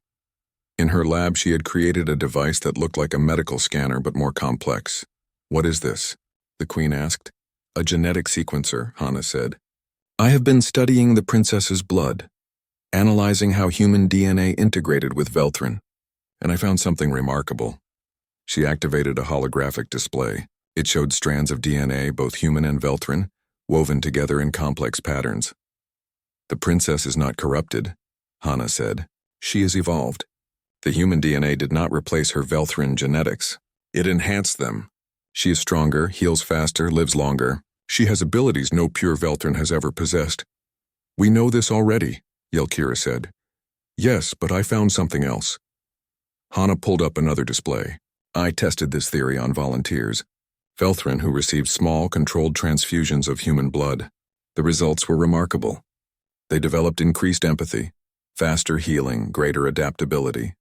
S1: In her lab, she had created a device that looked like a medical scanner but more complex. What is this? The Queen asked. A genetic sequencer, Hana said. I have been studying the princess's blood, analyzing how human DNA integrated with Velthrin, and I found something remarkable. She activated a holographic display. It showed strands of DNA, both human and Velthrin, woven together in complex patterns. The princess is not corrupted, Hana said. She is evolved. The human DNA did not replace her Velthrin genetics. It enhanced them. She is stronger, heals faster, lives longer. She has abilities no pure Velthrin has ever possessed. We know this already, Yelkira said. Yes, but I found something else. Hana pulled up another display. I tested this theory on volunteers. Velthrin who received small, controlled transfusions of human blood. The results were remarkable. They developed increased empathy, faster healing, greater adaptability.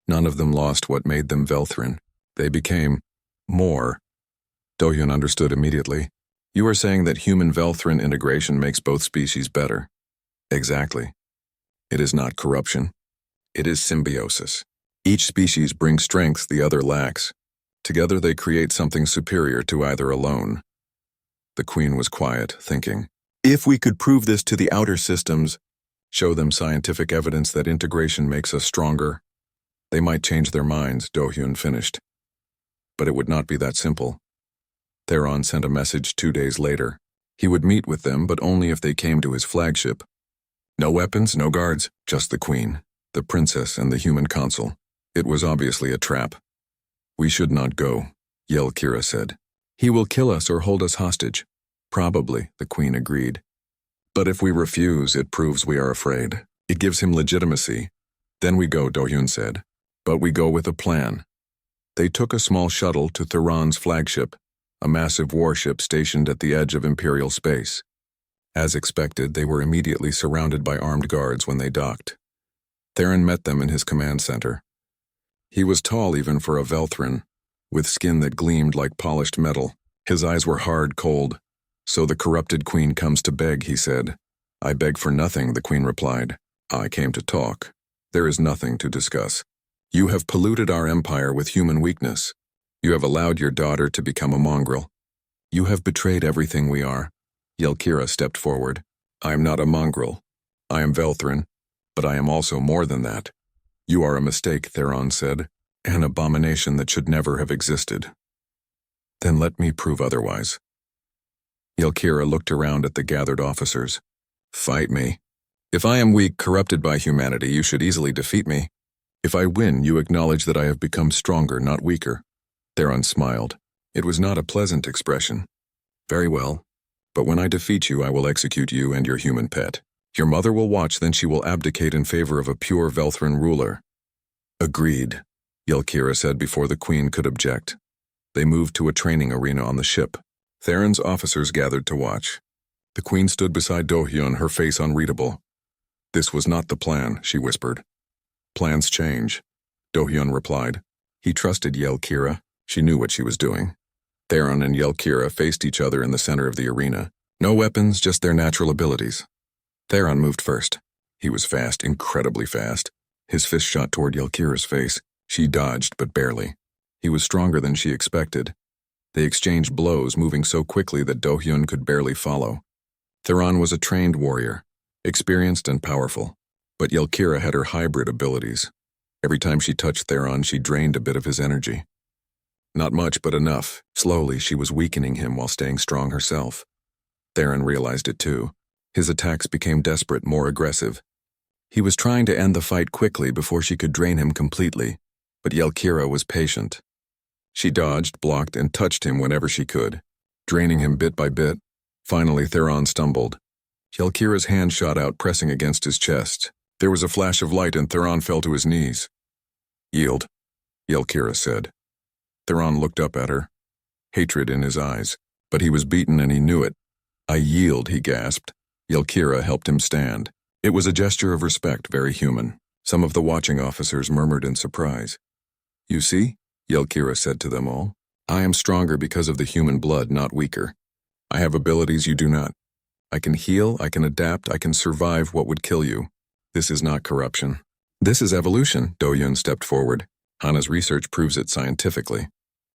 S1: None of them lost what made them Velthrin. They became more. Do-Hyun understood immediately. You are saying that human Velthrin integration makes both species better. Exactly. It is not corruption. It is symbiosis. Each species brings strengths the other lacks. Together they create something superior to either alone. The Queen was quiet, thinking, if we could prove this to the outer systems, show them scientific evidence that integration makes us stronger, they might change their minds, Do-Hyun finished. But it would not be that simple. Theron sent a message 2 days later. He would meet with them, but only if they came to his flagship. No weapons, no guards, just the Queen, the princess, and the human consul. It was obviously a trap. We should not go, Yelkira said. He will kill us or hold us hostage. Probably, the Queen agreed. But if we refuse, it proves we are afraid. It gives him legitimacy. Then we go, Do-Hyun said. But we go with a plan. They took a small shuttle to Theron's flagship, a massive warship stationed at the edge of Imperial space. As expected, they were immediately surrounded by armed guards when they docked. Theron met them in his command center. He was tall even for a Velthrin, with skin that gleamed like polished metal. His eyes were hard, cold. So the corrupted Queen comes to beg, he said. I beg for nothing, the Queen replied. I came to talk. There is nothing to discuss. You have polluted our empire with human weakness. You have allowed your daughter to become a mongrel. You have betrayed everything we are. Yelkira stepped forward. I am not a mongrel. I am Velthrin, but I am also more than that. You are a mistake, Theron said, an abomination that should never have existed. Then let me prove otherwise. Yelkira looked around at the gathered officers. Fight me. If I am weak, corrupted by humanity, you should easily defeat me. If I win, you acknowledge that I have become stronger, not weaker. Theron smiled. It was not a pleasant expression. Very well. But when I defeat you, I will execute you and your human pet. Your mother will watch, then she will abdicate in favor of a pure Velthrin ruler. Agreed. Yelkira said before the Queen could object. They moved to a training arena on the ship. Theron's officers gathered to watch. The Queen stood beside Do-hyun, her face unreadable. "This was not the plan," she whispered. "Plans change," Do-hyun replied. He trusted Yelkira. She knew what she was doing. Theron and Yelkira faced each other in the center of the arena. No weapons, just their natural abilities. Theron moved first. He was fast, incredibly fast. His fist shot toward Yelkira's face. She dodged, but barely. He was stronger than she expected. They exchanged blows, moving so quickly that Do-hyun could barely follow. Theron was a trained warrior, experienced and powerful, but Yelkira had her hybrid abilities. Every time she touched Theron, she drained a bit of his energy. Not much, but enough. Slowly, she was weakening him while staying strong herself. Theron realized it too. His attacks became desperate, more aggressive. He was trying to end the fight quickly before she could drain him completely, but Yelkira was patient. She dodged, blocked, and touched him whenever she could, draining him bit by bit. Finally, Theron stumbled. Yelkira's hand shot out, pressing against his chest. There was a flash of light and Theron fell to his knees. "Yield," Yelkira said. Theron looked up at her, hatred in his eyes, but he was beaten and he knew it. "I yield," he gasped. Yelkira helped him stand. It was a gesture of respect, very human. Some of the watching officers murmured in surprise. "You see," Yelkira said to them all, "I am stronger because of the human blood, not weaker. I have abilities you do not. I can heal, I can adapt, I can survive what would kill you. This is not corruption. This is evolution." Do-hyun stepped forward. Hana's research proves it scientifically.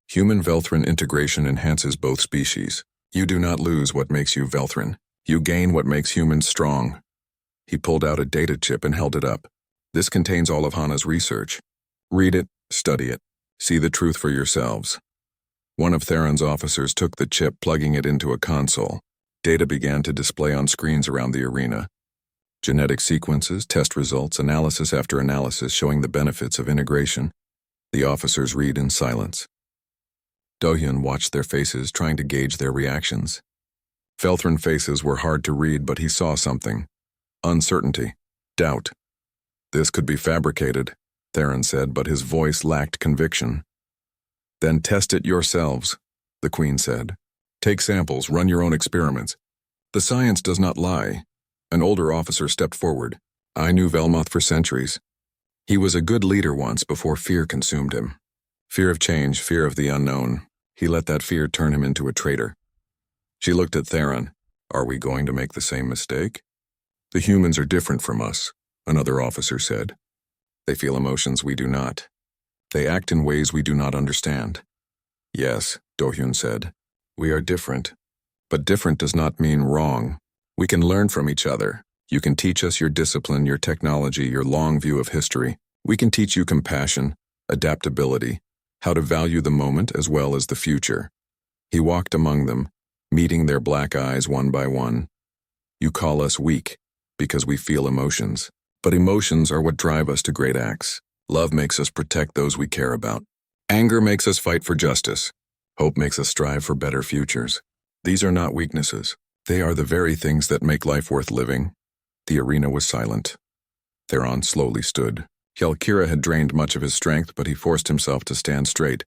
S1: Human Velthrin integration enhances both species. You do not lose what makes you Velthrin. You gain what makes humans strong. He pulled out a data chip and held it up. This contains all of Hana's research. Read it, study it, see the truth for yourselves. One of Theron's officers took the chip, plugging it into a console. Data began to display on screens around the arena. Genetic sequences, test results, analysis after analysis showing the benefits of integration. The officers read in silence. Do-hyun watched their faces, trying to gauge their reactions. Velthrin faces were hard to read, but he saw something. Uncertainty. Doubt. "This could be fabricated," Theron said, but his voice lacked conviction. "Then test it yourselves," the Queen said. "Take samples, run your own experiments. The science does not lie." An older officer stepped forward. "I knew Velmoth for centuries. He was a good leader once before fear consumed him. Fear of change, fear of the unknown. He let that fear turn him into a traitor." She looked at Theron. "Are we going to make the same mistake?" "The humans are different from us," another officer said. "They feel emotions we do not. They act in ways we do not understand." "Yes," Do-hyun said. "We are different. But different does not mean wrong. We can learn from each other. You can teach us your discipline, your technology, your long view of history. We can teach you compassion, adaptability, how to value the moment as well as the future." He walked among them, meeting their black eyes one by one. "You call us weak, because we feel emotions. But emotions are what drive us to great acts. Love makes us protect those we care about. Anger makes us fight for justice. Hope makes us strive for better futures. These are not weaknesses. They are the very things that make life worth living." The arena was silent. Theron slowly stood. Yelkira had drained much of his strength, but he forced himself to stand straight.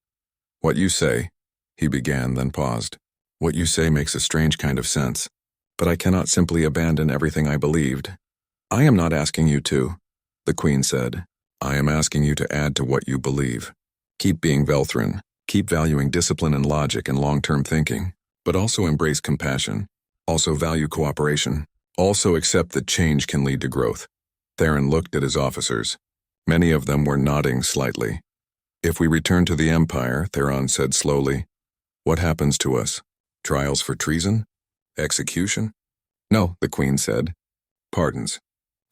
S1: "What you say," he began, then paused. "What you say makes a strange kind of sense. But I cannot simply abandon everything I believed." "I am not asking you to," the Queen said. "I am asking you to add to what you believe. Keep being Velthrin. Keep valuing discipline and logic and long-term thinking. But also embrace compassion. Also value cooperation. Also accept that change can lead to growth." Theron looked at his officers. Many of them were nodding slightly. "If we return to the Empire," Theron said slowly, "what happens to us? Trials for treason? Execution?" "No," the Queen said. "Pardons.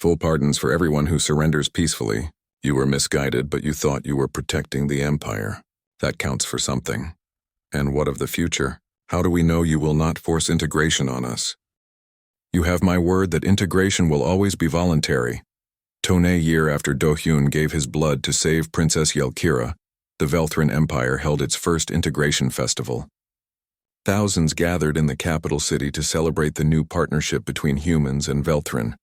S1: Full pardons for everyone who surrenders peacefully. You were misguided, but you thought you were protecting the Empire. That counts for something. And what of the future? How do we know you will not force integration on us?" "You have my word that integration will always be voluntary." Tonne year after Do-hyun gave his blood to save Princess Yelkira, the Velthrin Empire held its first integration festival. Thousands gathered in the capital city to celebrate the new partnership between humans and Velthrin.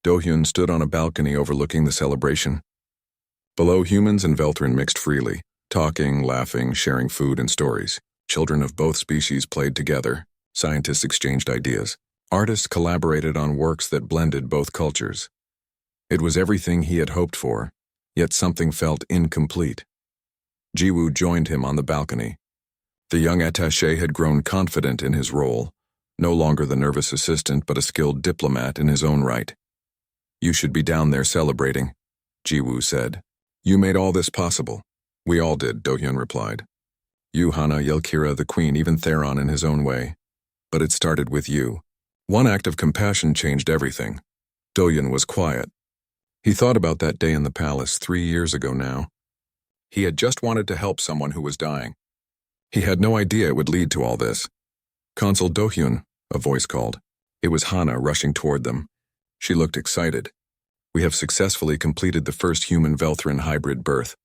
S1: Do-hyun stood on a balcony overlooking the celebration. Below, humans and Velthrin mixed freely, talking, laughing, sharing food and stories. Children of both species played together. Scientists exchanged ideas. Artists collaborated on works that blended both cultures. It was everything he had hoped for, yet something felt incomplete. Jiwoo joined him on the balcony. The young attaché had grown confident in his role, no longer the nervous assistant but a skilled diplomat in his own right. "You should be down there celebrating," Jiwoo said. "You made all this possible." "We all did," Do-hyun replied. "You, Hana, Yelkira, the queen, even Theron in his own way. But it started with you." One act of compassion changed everything. Do-hyun was quiet. He thought about that day in the palace 3 years ago now. He had just wanted to help someone who was dying. He had no idea it would lead to all this. "Consul Do-hyun," a voice called. It was Hana rushing toward them. She looked excited. "We have successfully completed the first human-Velthrin hybrid birth."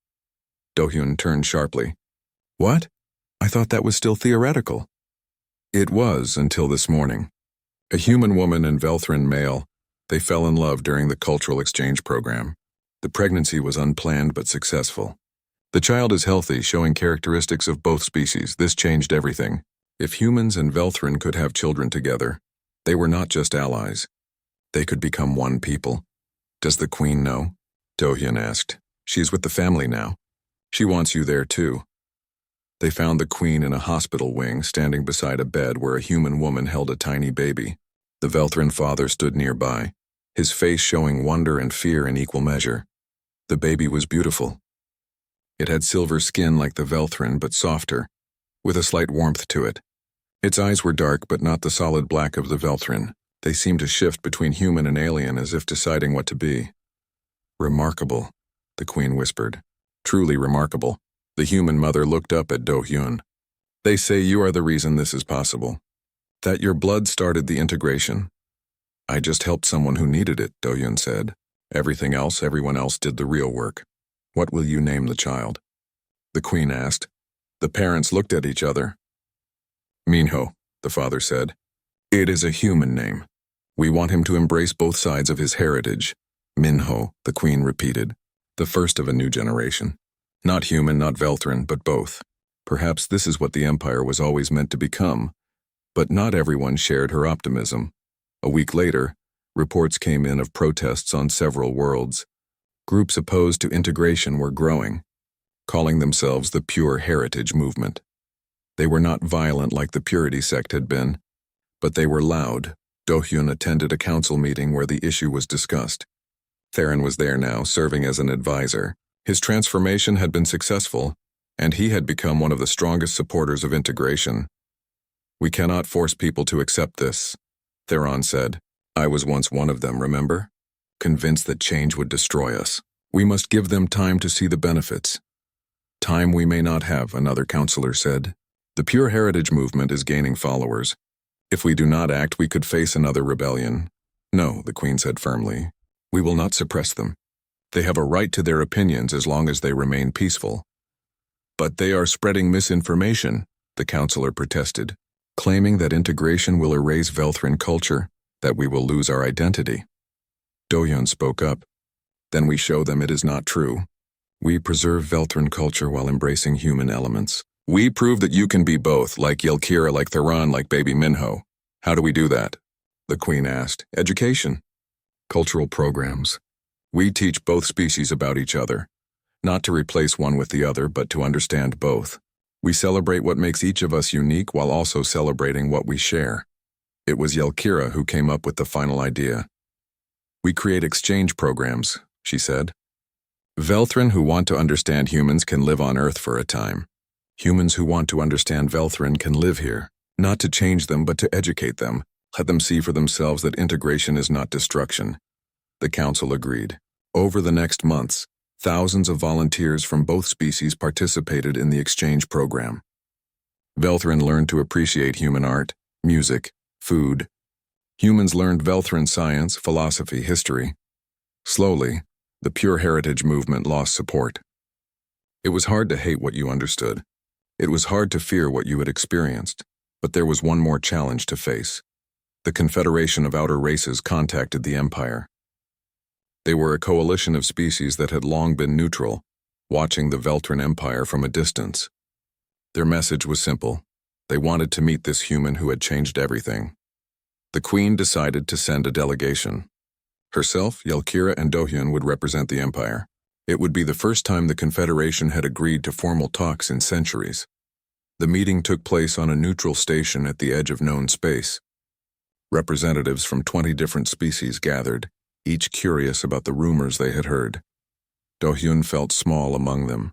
S1: Do-hyun turned sharply. "What? I thought that was still theoretical." "It was until this morning. A human woman and Velthrin male, they fell in love during the cultural exchange program. The pregnancy was unplanned but successful. The child is healthy, showing characteristics of both species. This changed everything. If humans and Velthrin could have children together, they were not just allies. They could become one people." "Does the queen know?" Do-hyun asked. "She's with the family now. She wants you there too." They found the queen in a hospital wing, standing beside a bed where a human woman held a tiny baby. The Velthrin father stood nearby, his face showing wonder and fear in equal measure. The baby was beautiful. It had silver skin like the Velthrin, but softer, with a slight warmth to it. Its eyes were dark, but not the solid black of the Velthrin. They seemed to shift between human and alien as if deciding what to be. "Remarkable," the queen whispered. "Truly remarkable." The human mother looked up at Do-hyun. "They say you are the reason this is possible. That your blood started the integration." "I just helped someone who needed it," Do-hyun said. Everyone else did the real work." "What will you name the child?" the queen asked. The parents looked at each other. "Minho," the father said. "It is a human name. We want him to embrace both sides of his heritage." "Minho," the queen repeated. "The first of a new generation. Not human, not Velthrin, but both." Perhaps this is what the Empire was always meant to become. But not everyone shared her optimism. A week later, reports came in of protests on several worlds. Groups opposed to integration were growing, calling themselves the Pure Heritage Movement. They were not violent like the Purity sect had been, but they were loud. Do-hyun attended a council meeting where the issue was discussed. Theron was there now, serving as an advisor. His transformation had been successful, and he had become one of the strongest supporters of integration. "We cannot force people to accept this," Theron said. "I was once one of them, remember? Convinced that change would destroy us. We must give them time to see the benefits." "Time we may not have," another counselor said. "The Pure Heritage Movement is gaining followers. If we do not act, we could face another rebellion." "No," the queen said firmly. "We will not suppress them. They have a right to their opinions as long as they remain peaceful." "But they are spreading misinformation," the counselor protested, claiming that integration will erase Velthrin culture, that we will lose our identity. Do-hyun spoke up. "Then we show them it is not true. We preserve Velthrin culture while embracing human elements. We prove that you can be both, like Yelkira, like Theron, like baby Minho." "How do we do that?" the queen asked. "Education. Cultural programs. We teach both species about each other, not to replace one with the other, but to understand both. We celebrate what makes each of us unique while also celebrating what we share." It was Yelkira who came up with the final idea. "We create exchange programs," she said. "Velthrin who want to understand humans can live on Earth for a time. Humans who want to understand Velthrin can live here, not to change them but to educate them, let them see for themselves that integration is not destruction." The council agreed. Over the next months, thousands of volunteers from both species participated in the exchange program. Velthrin learned to appreciate human art, music, food. Humans learned Velthrin science, philosophy, history. Slowly, the Pure Heritage Movement lost support. It was hard to hate what you understood. It was hard to fear what you had experienced. But there was one more challenge to face. The Confederation of Outer Races contacted the Empire. They were a coalition of species that had long been neutral, watching the Veltran Empire from a distance. Their message was simple. They wanted to meet this human who had changed everything. The Queen decided to send a delegation. Herself, Yelkira, and Dohyun would represent the Empire. It would be the first time the Confederation had agreed to formal talks in centuries. The meeting took place on a neutral station at the edge of known space. Representatives from 20 different species gathered, each curious about the rumors they had heard. Dohyun felt small among them.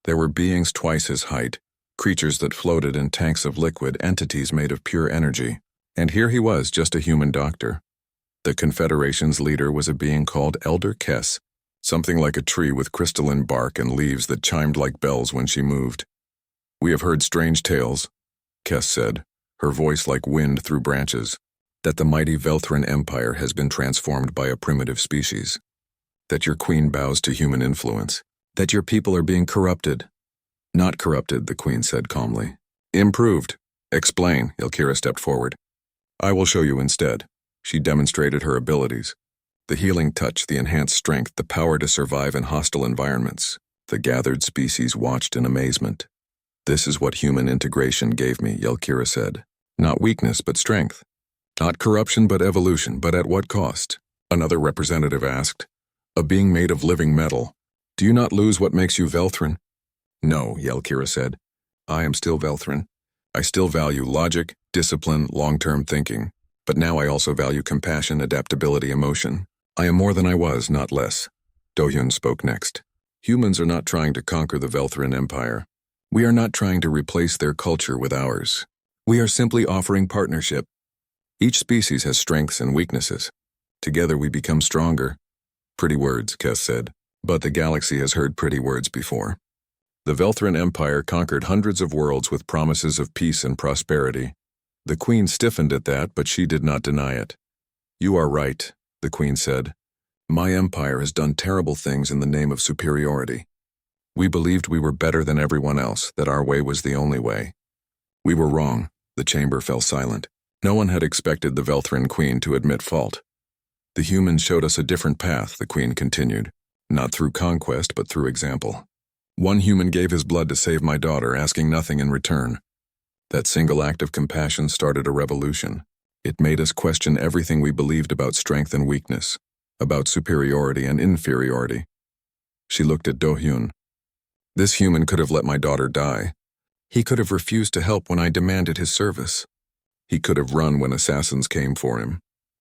S1: There were beings twice his height, creatures that floated in tanks of liquid, entities made of pure energy. And here he was, just a human doctor. The Confederation's leader was a being called Elder Kess, something like a tree with crystalline bark and leaves that chimed like bells when she moved. "We have heard strange tales," Kess said, her voice like wind through branches, "that the mighty Velthran Empire has been transformed by a primitive species, that your queen bows to human influence, that your people are being corrupted." "Not corrupted," the Queen said calmly. "Improved." "Explain," Yelkira stepped forward. "I will show you instead." She demonstrated her abilities. The healing touch, the enhanced strength, the power to survive in hostile environments. The gathered species watched in amazement. "This is what human integration gave me," Yelkira said. "Not weakness, but strength. Not corruption, but evolution, but at what cost?" Another representative asked. "A being made of living metal. Do you not lose what makes you Velthran?" "No," Yelkira said. "I am still Velthran. I still value logic, discipline, long-term thinking. But now I also value compassion, adaptability, emotion. I am more than I was, not less." Dohyun spoke next. "Humans are not trying to conquer the Velthran Empire. We are not trying to replace their culture with ours. We are simply offering partnership. Each species has strengths and weaknesses. Together we become stronger." "Pretty words," Kess said. "But the galaxy has heard pretty words before." The Velthran Empire conquered hundreds of worlds with promises of peace and prosperity. The Queen stiffened at that, but she did not deny it. "You are right," the Queen said. "My empire has done terrible things in the name of superiority. We believed we were better than everyone else, that our way was the only way. We were wrong." The chamber fell silent. No one had expected the Velthran Queen to admit fault. "The humans showed us a different path," the Queen continued. "Not through conquest, but through example. One human gave his blood to save my daughter, asking nothing in return. That single act of compassion started a revolution. It made us question everything we believed about strength and weakness, about superiority and inferiority." She looked at Dohyun. "This human could have let my daughter die. He could have refused to help when I demanded his service. He could have run when assassins came for him.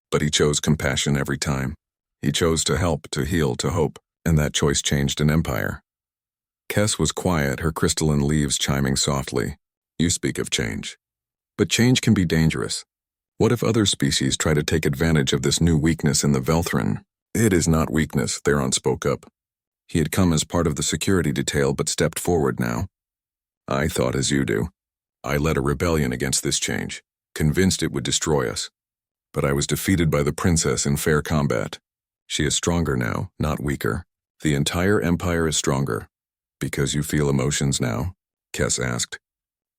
S1: But he chose compassion every time. He chose to help, to heal, to hope, and that choice changed an empire." Kess was quiet, her crystalline leaves chiming softly. "You speak of change. But change can be dangerous. What if other species try to take advantage of this new weakness in the Velthran?" "It is not weakness," Theron spoke up. He had come as part of the security detail but stepped forward now. "I thought as you do. I led a rebellion against this change, convinced it would destroy us. But I was defeated by the princess in fair combat. She is stronger now, not weaker. The entire empire is stronger." "Because you feel emotions now?" Kess asked.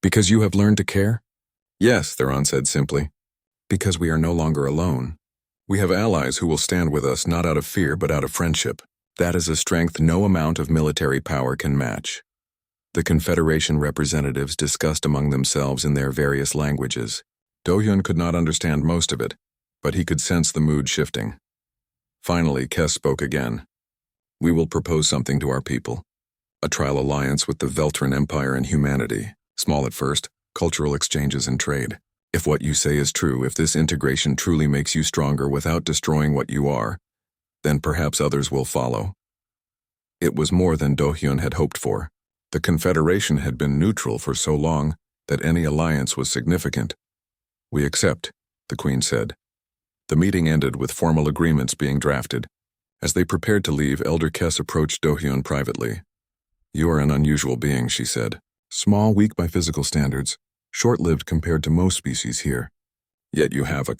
S1: "Because you have learned to care?" "Yes," Theron said simply. "Because we are no longer alone. We have allies who will stand with us not out of fear but out of friendship. That is a strength no amount of military power can match." The Confederation representatives discussed among themselves in their various languages. Dohyun could not understand most of it, but he could sense the mood shifting. Finally, Kess spoke again. "We will propose something to our people. A trial alliance with the Velthran Empire and humanity. Small at first, cultural exchanges and trade. If what you say is true, if this integration truly makes you stronger without destroying what you are, then perhaps others will follow." It was more than Dohyun had hoped for. The Confederation had been neutral for so long that any alliance was significant. "We accept," the Queen said. The meeting ended with formal agreements being drafted. As they prepared to leave, Elder Kess approached Dohyun privately. "You are an unusual being," she said. "Small, weak by physical standards, short-lived compared to most species here. Yet you have a